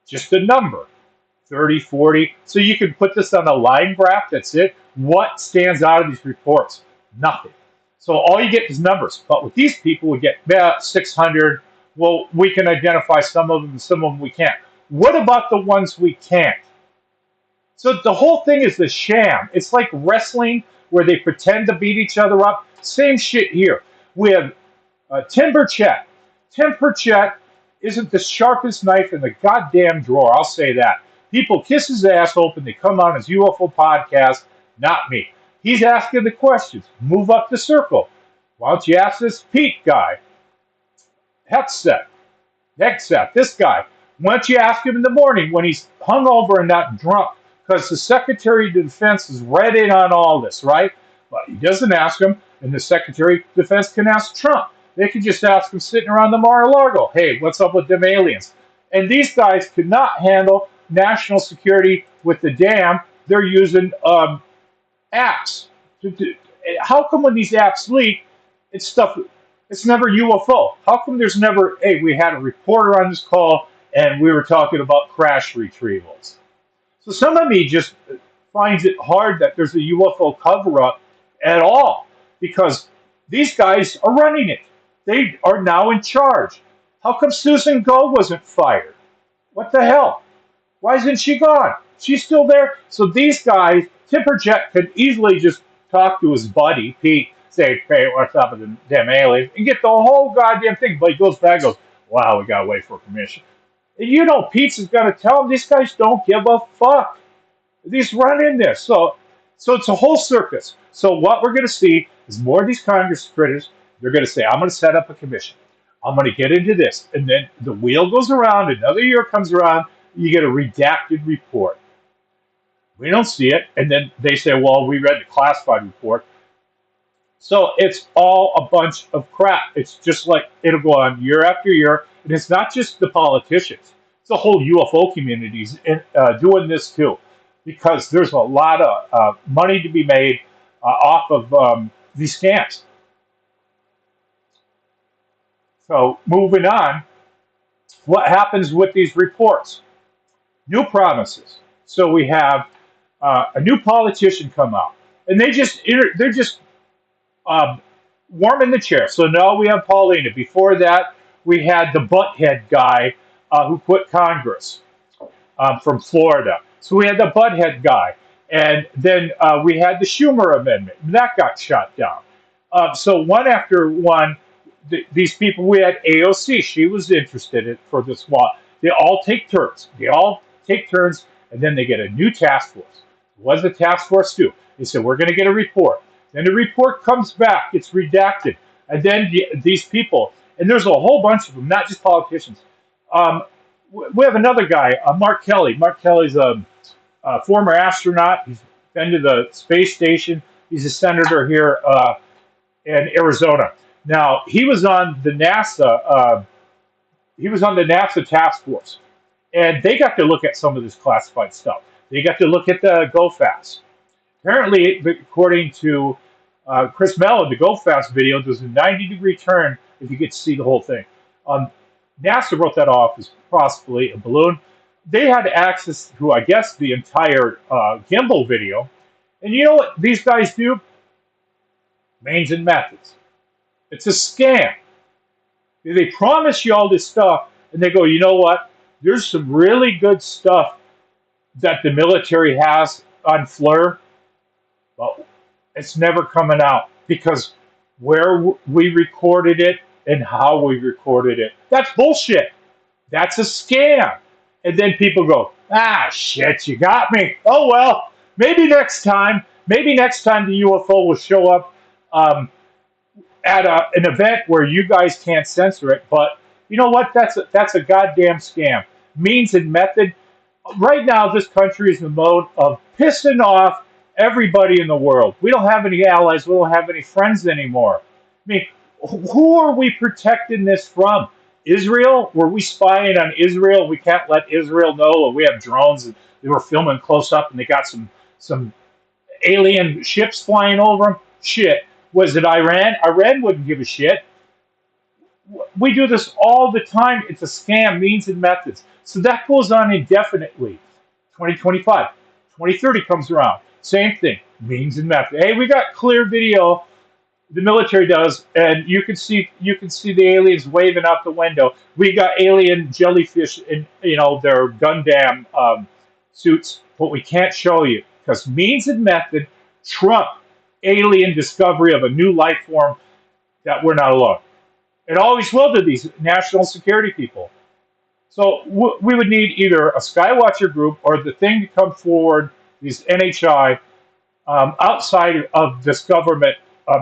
Just a number. 30, 40. So you can put this on a line graph, that's it. What stands out of these reports? Nothing. So all you get is numbers. But with these people, we get 600. Well, we can identify some of them, some of them we can't. What about the ones we can't? So the whole thing is the sham. It's like wrestling where they pretend to beat each other up. Same shit here. We have Tim Burchett. Tim Burchett isn't the sharpest knife in the goddamn drawer. I'll say that. People kiss his ass open. They come on his UFO podcast. Not me. He's asking the questions. Move up the circle. Why don't you ask this Pete guy? Hegseth, this guy. Why don't you ask him in the morning when he's hungover and not drunk? Because the Secretary of Defense is read in on all this, right? But he doesn't ask him, and the Secretary of Defense can ask Trump. They could just ask him sitting around the Mar-a-Lago, hey, what's up with them aliens? And these guys could not handle national security with the dam. They're using apps. How come when these apps leak, it's stuff, it's never UFO? How come there's never, hey, we had a reporter on this call and we were talking about crash retrievals? So some of me just finds it hard that there's a UFO cover-up at all because these guys are running it. They are now in charge. How come Susan Goh wasn't fired? What the hell? Why isn't she gone? She's still there. So these guys, Tim Burchett could easily just talk to his buddy, Pete, say, hey, what's up with the damn aliens, and get the whole goddamn thing. But he goes back and goes, wow, we got to wait for permission. And you know, Pete's is going to tell him these guys don't give a fuck. These run in this. So it's a whole circus. So what we're going to see is more of these Congress critters. They're going to say, I'm going to set up a commission. I'm going to get into this. And then the wheel goes around. Another year comes around. You get a redacted report. We don't see it. And then they say, well, we read the classified report. So it's all a bunch of crap. It's just like it'll go on year after year. And it's not just the politicians. It's the whole UFO communities doing this too. Because there's a lot of money to be made off of these scams. So moving on, what happens with these reports? New promises. So we have a new politician come out, and they're just warming the chair. So now we have Paulina. Before that, we had the butthead guy who quit Congress from Florida. So we had the butthead guy, and then we had the Schumer amendment. That got shot down. So one after one, these people, we had AOC. She was interested in for this law. They all take turns. And then they get a new task force. What does the task force do? They said, we're going to get a report. Then the report comes back. It's redacted. And then these people, and there's a whole bunch of them, not just politicians. We have another guy, Mark Kelly. Mark Kelly's a former astronaut. He's been to the space station. He's a senator here in Arizona. Now, he was on the NASA. Task force, and they got to look at some of this classified stuff. They got to look at the Go Fast. Apparently, according to Chris Mellon, the Go Fast video does a 90-degree turn if you get to see the whole thing. NASA wrote that off as possibly a balloon. They had access to, I guess, the entire gimbal video. And you know what these guys do? Means and methods. It's a scam. They promise you all this stuff, and they go, you know what? There's some really good stuff that the military has on FLIR, but it's never coming out because where we recorded it and how we recorded it, that's bullshit. That's a scam. And then people go, shit, you got me. Oh, well, maybe next time the UFO will show up at an event where you guys can't censor it. But you know what? That's a goddamn scam. Means and method. Right now, this country is in the mode of pissing off everybody in the world. We don't have any allies. We don't have any friends anymore. I mean, Who are we protecting this from? Israel? Were we spying on Israel? We can't let Israel know we have drones and they were filming close up and they got some alien ships flying over them. Shit. Was it Iran? Iran wouldn't give a shit. We do this all the time. It's a scam, means and methods. So that goes on indefinitely. 2025, 2030 comes around. Same thing, means and methods. Hey, we got clear video. The military does, and you can see the aliens waving out the window. We got alien jellyfish in their Gundam suits, but we can't show you because means and method trump alien discovery of a new life form that we're not alone. It always will to these national security people. So we would need either a Skywatcher group or the thing to come forward, these NHI, outside of this government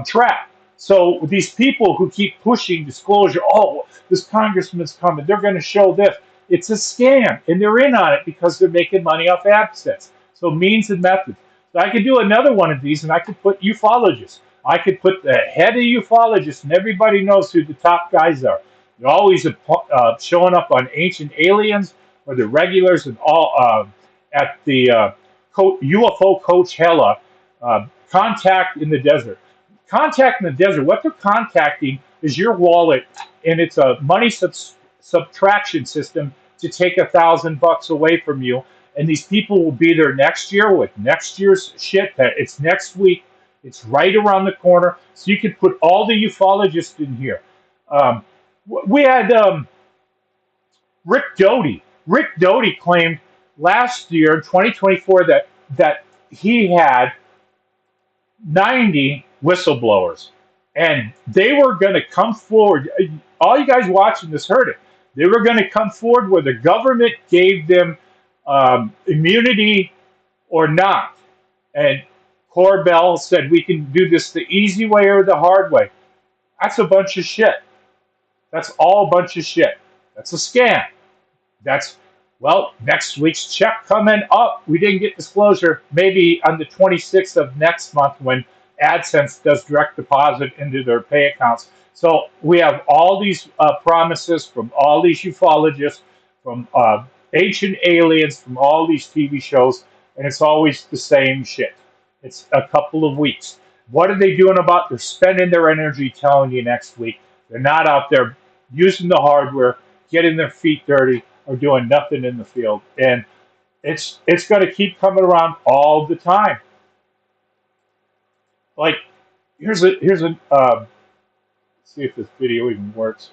trap. So these people who keep pushing disclosure, oh, this congressman's coming, they're going to show this. It's a scam, and they're in on it because they're making money off AdSense. So means and methods. So I could do another one of these, and I could put ufologists. I could put the head of ufologists, and everybody knows who the top guys are. They're always showing up on Ancient Aliens or the regulars and all at the UFO Coach Hella. Contact in the desert. Contact in the desert. What they're contacting is your wallet, and it's a money subtraction system to take $1,000 away from you. And these people will be there next year with next year's shit. That it's next week. It's right around the corner. So you could put all the ufologists in here. We had Rick Doty. Rick Doty claimed last year, in 2024, that he had 90 whistleblowers, and they were going to come forward. All you guys watching this heard it. They were going to come forward where the government gave them immunity or not. And Corbell said, we can do this the easy way or the hard way. That's a bunch of shit. That's all a bunch of shit. That's a scam. That's, well, next week's check coming up. We didn't get disclosure. Maybe on the 26th of next month when AdSense does direct deposit into their pay accounts. So we have all these promises from all these ufologists, from Ancient Aliens, from all these TV shows, and it's always the same shit. It's a couple of weeks. What are they doing about? They're spending their energy telling you next week. They're not out there using the hardware, getting their feet dirty, or doing nothing in the field. And it's going to keep coming around all the time. Like, here's a see if this video even works.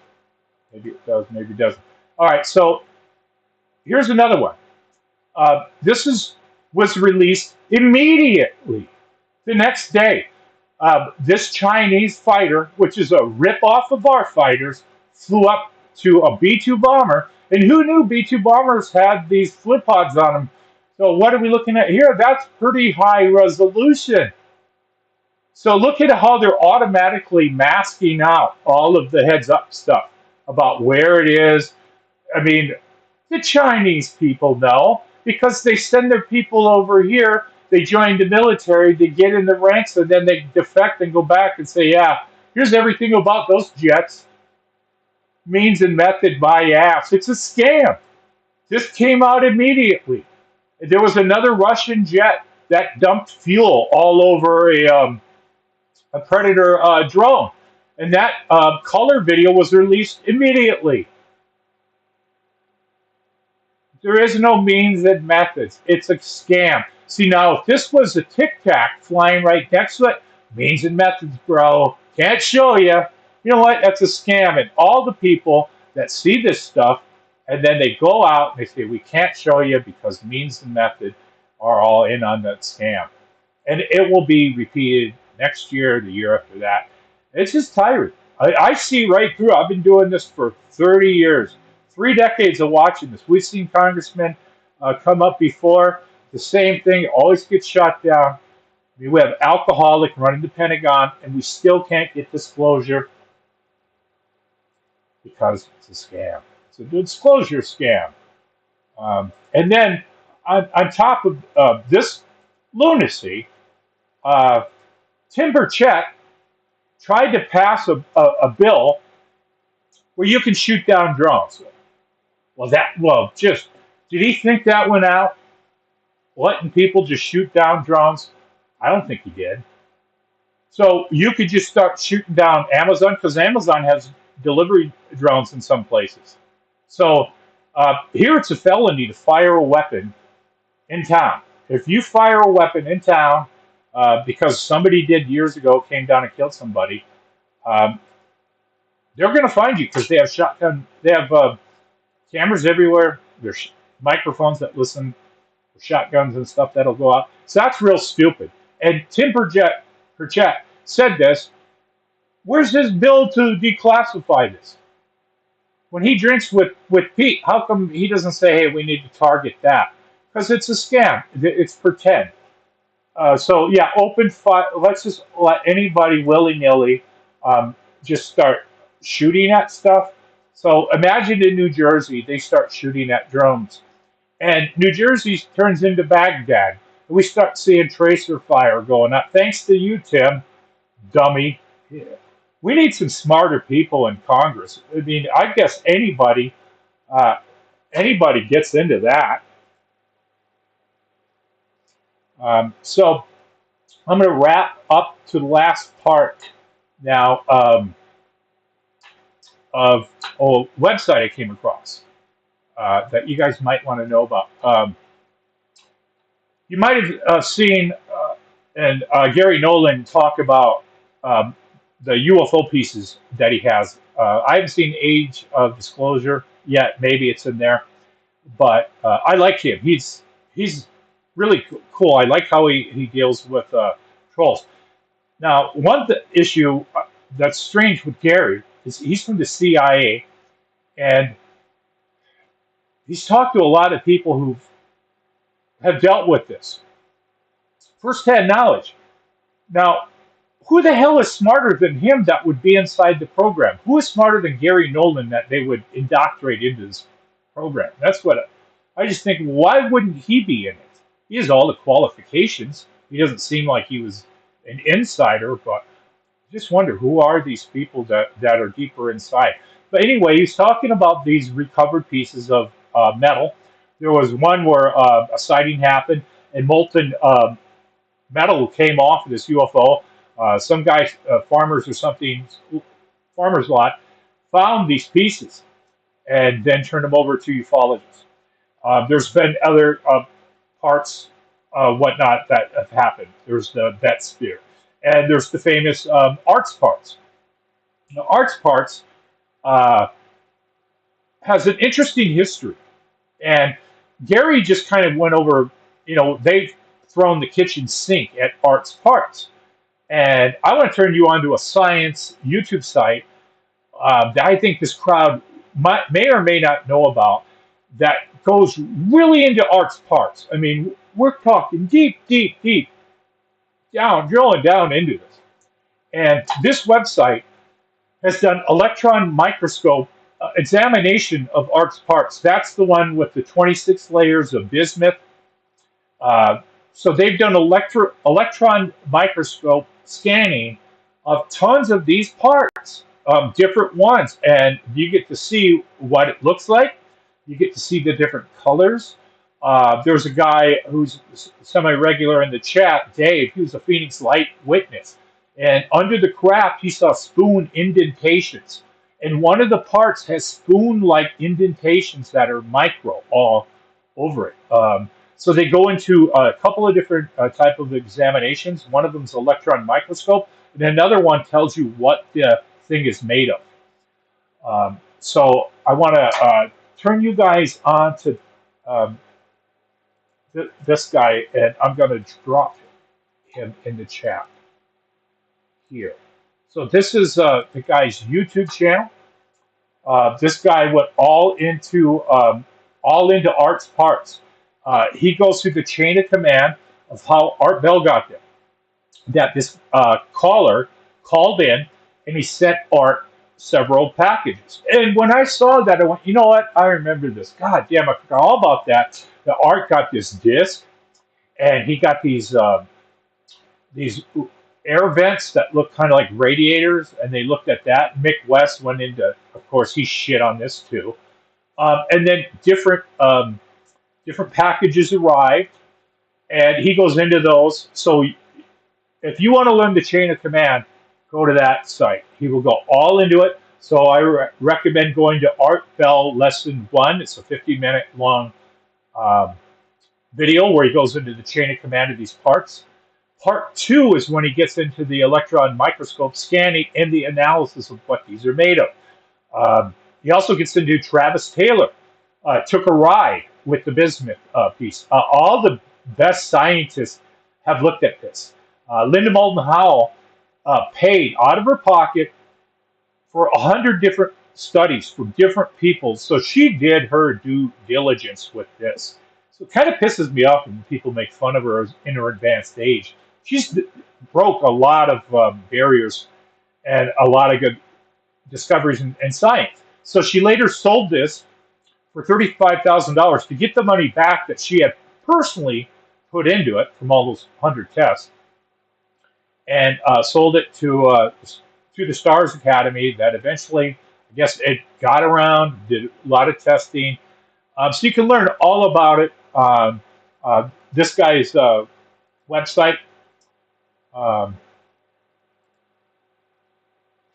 Maybe it does, maybe it doesn't. All right, so here's another one. This was released immediately the next day. This Chinese fighter, which is a ripoff of our fighters, flew up to a B-2 bomber. And who knew B-2 bombers had these flip pods on them? So what are we looking at here? That's pretty high resolution. So look at how they're automatically masking out all of the heads-up stuff about where it is. I mean, the Chinese people know because they send their people over here. They join the military, they get in the ranks, and then they defect and go back and say, yeah, here's everything about those jets. Means and method, my ass. It's a scam. This came out immediately. There was another Russian jet that dumped fuel all over a Predator drone. And that color video was released immediately. There is no means and methods. It's a scam. See, now, if this was a Tic Tac flying right next to it, means and methods, bro. Can't show you. You know what? That's a scam. And all the people that see this stuff, and then they go out and they say, we can't show you because means and method are all in on that scam. And it will be repeated next year, the year after that. It's just tiring. I see right through. I've been doing this for 30 years, 3 decades of watching this. We've seen congressmen come up before. The same thing, always gets shot down. I mean, we have alcoholic running the Pentagon, and we still can't get disclosure because it's a scam. It's a disclosure scam. And then on top of this lunacy, Tim Burchett tried to pass a bill where you can shoot down drones. Just did he think that went out? Letting people just shoot down drones? I don't think he did. So you could just start shooting down Amazon because Amazon has delivery drones in some places. So here it's a felony to fire a weapon in town. If you fire a weapon in town because somebody did years ago, came down and killed somebody, um, they're going to find you because they have shotgun. They have cameras everywhere. There's microphones that listen, shotguns and stuff that'll go out. So that's real stupid. And Tim Perchet said this. Where's his bill to declassify this? When he drinks with Pete, how come he doesn't say, hey, we need to target that? Because it's a scam. It's pretend. So, yeah, open fire. Let's just let anybody willy-nilly just start shooting at stuff. So imagine in New Jersey, they start shooting at drones. And New Jersey turns into Baghdad. We start seeing tracer fire going up. Thanks to you, Tim, dummy. Yeah. We need some smarter people in Congress. I mean, I guess anybody gets into that. So I'm going to wrap up to the last part now of a website I came across that you guys might want to know about. You might have seen and Gary Nolan talk about the UFO pieces that he has. I haven't seen Age of Disclosure yet. Maybe it's in there, but I like him. He's really cool. I like how he deals with trolls. Now, one issue that's strange with Gary is he's from the CIA, and he's talked to a lot of people who have dealt with this. First-hand knowledge. Now, who the hell is smarter than him that would be inside the program? Who is smarter than Gary Nolan that they would indoctrinate into this program? That's what I just think. Why wouldn't he be in it? He has all the qualifications. He doesn't seem like he was an insider, but I just wonder who are these people that are deeper inside. But anyway, he's talking about these recovered pieces of metal. There was one where a sighting happened and molten metal came off of this UFO. Some guy, farmers or something, farmer's lot, found these pieces and then turned them over to ufologists. There's been other parts, whatnot, that have happened. There's the Bet Sphere. And there's the famous arts parts. The arts parts has an interesting history. And Gary just kind of went over, they've thrown the kitchen sink at arts parts. And I want to turn you on to a science YouTube site that I think this crowd may or may not know about that goes really into arts parts. I mean, we're talking deep down, drilling down into this. And this website has done electron microscope examination of arts parts. That's the one with the 26 layers of bismuth. So they've done electron microscope scanning of tons of these parts, different ones, and you get to see what it looks like. You get to see the different colors. There's a guy who's semi-regular in the chat, Dave. He was a Phoenix Light witness, and under the craft, he saw spoon indentations, and one of the parts has spoon-like indentations that are micro all over it. So they go into a couple of different type of examinations. One of them is electron microscope, and another one tells you what the thing is made of. So I want to turn you guys on to this guy, and I'm going to drop him in the chat here. So this is the guy's YouTube channel. This guy went all into arts parts. He goes through the chain of command of how Art Bell got there. That this caller called in and he sent Art several packages. And when I saw that, I went, you know what? I remember this. God damn, I forgot all about that. The Art got this disc, and he got these air vents that look kind of like radiators, and they looked at that. Mick West went into, of course, he shit on this too. And then different packages arrived, and he goes into those. So if you want to learn the chain of command, go to that site. He will go all into it. So I recommend going to Art Bell Lesson 1. It's a 50-minute long um, video where he goes into the chain of command of these parts. Part 2 is when he gets into the electron microscope scanning and the analysis of what these are made of. He also gets into Travis Taylor. Took a ride with the bismuth piece. All the best scientists have looked at this. Linda Moulton Howell paid out of her pocket for 100 different studies from different people. So she did her due diligence with this. So it kind of pisses me off when people make fun of her in her advanced age. She's broke a lot of barriers and a lot of good discoveries in science. So she later sold this for $35,000 to get the money back that she had personally put into it from all those 100 tests, and sold it to the Stars Academy. That eventually, I guess, it got around, did a lot of testing, so you can learn all about it. This guy's website. Um,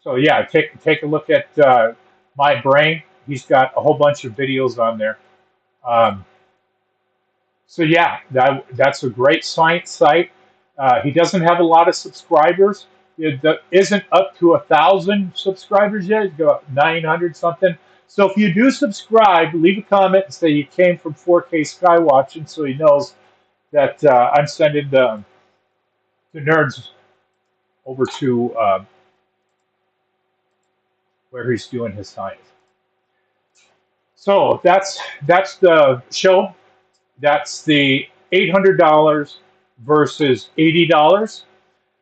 so yeah, take a look at My Brain. He's got a whole bunch of videos on there. Um, so yeah, that's a great science site. He doesn't have a lot of subscribers. It isn't up to 1,000 subscribers yet. He's got 900 something. So if you do subscribe, leave a comment and say you came from 4K Skywatching, so he knows that I'm sending the nerds over to where he's doing his science. So that's the show. That's the $800 versus $80.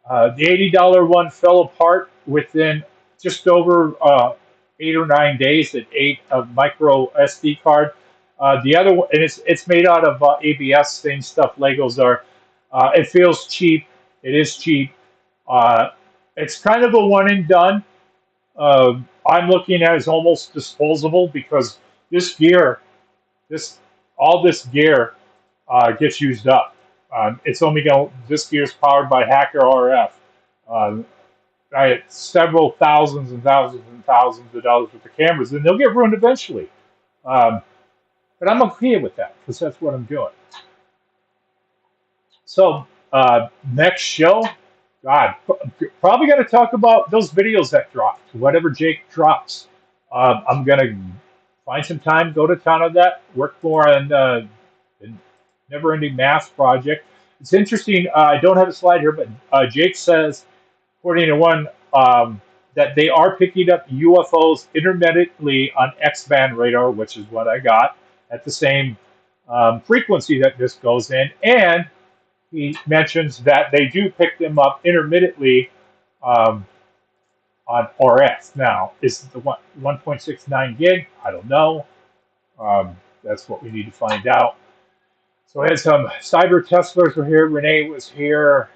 The $80 one fell apart within just over 8 or 9 days. It ate a micro SD card. The other one, and it's made out of ABS, same stuff Legos are. It feels cheap. It is cheap. It's kind of a one and done. I'm looking at it as almost disposable because this gear, all this gear gets used up. It's only going. This gear is powered by Hacker RF. I had several thousands and thousands and thousands of dollars with the cameras, and they'll get ruined eventually. But I'm okay with that because that's what I'm doing. So next show, God, probably going to talk about those videos that dropped. Whatever Jake drops, I'm going to find some time, go to town on that, work more on the Never-Ending Math project. It's interesting. I don't have a slide here, but Jake says, according to one, that they are picking up UFOs intermittently on X-band radar, which is what I got, at the same frequency that this goes in. And he mentions that they do pick them up intermittently on RF. Now, is it the 1.69 gig? I don't know. That's what we need to find out. So I had some cyber Teslers were here. Renee was here.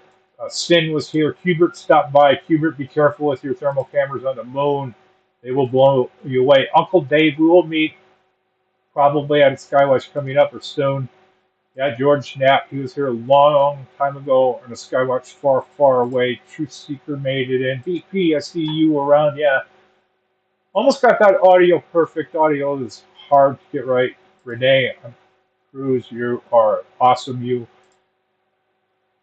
Sin was here. Hubert stopped by. Hubert, be careful with your thermal cameras on the moon. They will blow you away. Uncle Dave, we will meet probably at Skywatch coming up or soon. Yeah, George Knapp, he was here a long time ago on a Skywatch far, far away. Truth Seeker made it in. BP, I see you around. Yeah. Almost got that audio perfect. Audio is hard to get right. Renee, Cruz, you are awesome. You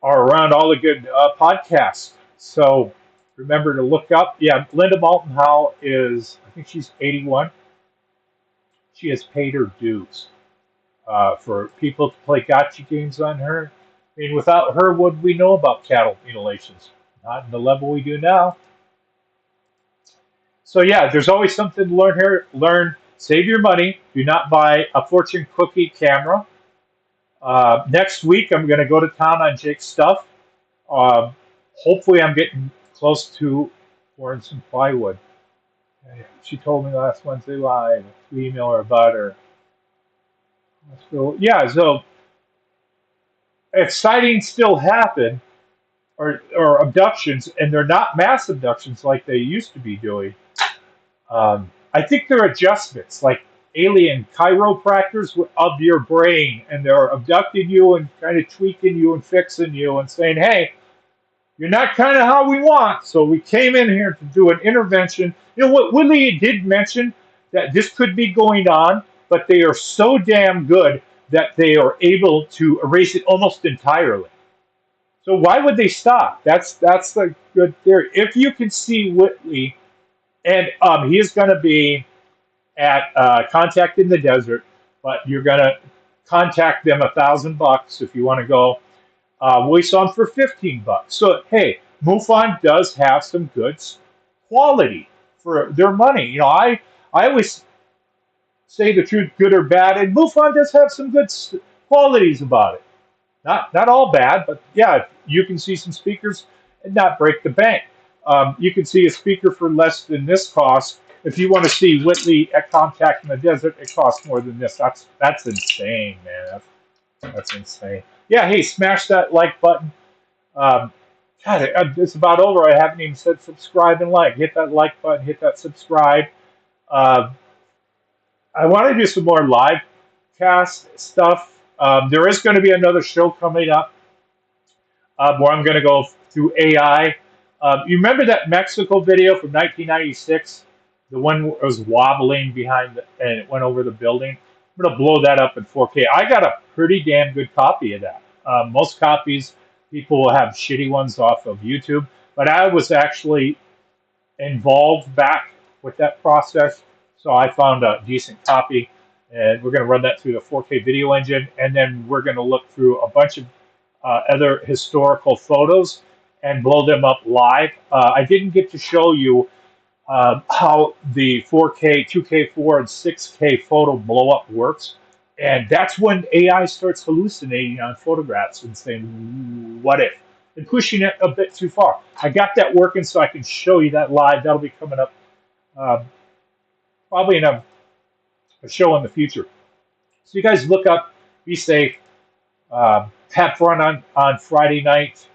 are around all the good podcasts. So remember to look up. Yeah, Linda Moulton Howell is, I think she's 81. She has paid her dues for people to play gotcha games on her. I mean, without her, what would we know about cattle mutilations? Not in the level we do now. So yeah, there's always something to learn here. Learn, save your money. Do not buy a fortune cookie camera. Next week, I'm going to go to town on Jake's stuff. Hopefully, I'm getting close to pouring some plywood. She told me last Wednesday live to email her about her. So yeah, so if sightings still happen, or abductions, and they're not mass abductions like they used to be doing. I think they're adjustments, like alien chiropractors of your brain, and they're abducting you and kind of tweaking you and fixing you and saying, hey, you're not kind of how we want, so we came in here to do an intervention. You know what Whitley did mention, that this could be going on, but they are so damn good that they are able to erase it almost entirely. So why would they stop? That's the good theory. If you can see Whitley, and he is going to be at Contact in the Desert, but you're going to contact them $1,000 if you want to go. We saw them for $15. So hey, MUFON does have some good quality for their money. You know, I always say the truth, good or bad, and MUFON does have some good qualities about it. Not all bad, but yeah, you can see some speakers and not break the bank. You can see a speaker for less than this cost. If you want to see Whitley at Contact in the Desert, it costs more than this. That's insane, man. That's insane. Yeah, hey, smash that like button. God, it's about over. I haven't even said subscribe and like. Hit that like button. Hit that subscribe. Uh, I want to do some more live cast stuff. There is going to be another show coming up where I'm going to go through AI. You remember that Mexico video from 1996? The one that was wobbling behind and it went over the building? I'm going to blow that up in 4K. I got a pretty damn good copy of that. Most copies, people will have shitty ones off of YouTube. But I was actually involved back with that process. So I found a decent copy. And we're going to run that through the 4K video engine. And then we're going to look through a bunch of other historical photos and blow them up live. I didn't get to show you how the 4K, 2K4, and 6K photo blow up works. And that's when AI starts hallucinating on photographs and saying, what if? And pushing it a bit too far. I got that working so I can show you that live. That'll be coming up probably in a show in the future. So you guys look up, be safe. Have fun on Friday night.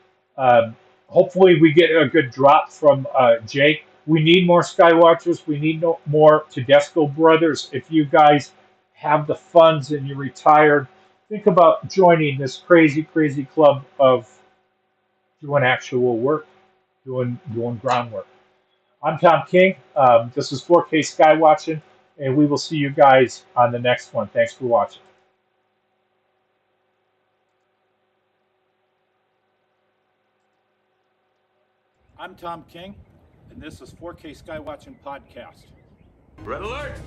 Hopefully we get a good drop from Jake. We need more Skywatchers. We need more Tedesco brothers. If you guys have the funds and you're retired, think about joining this crazy, crazy club of doing actual work, doing groundwork. I'm Tom King. This is 4K Skywatching, and we will see you guys on the next one. Thanks for watching. I'm Tom King, and this is 4K Skywatching Podcast. Red alert!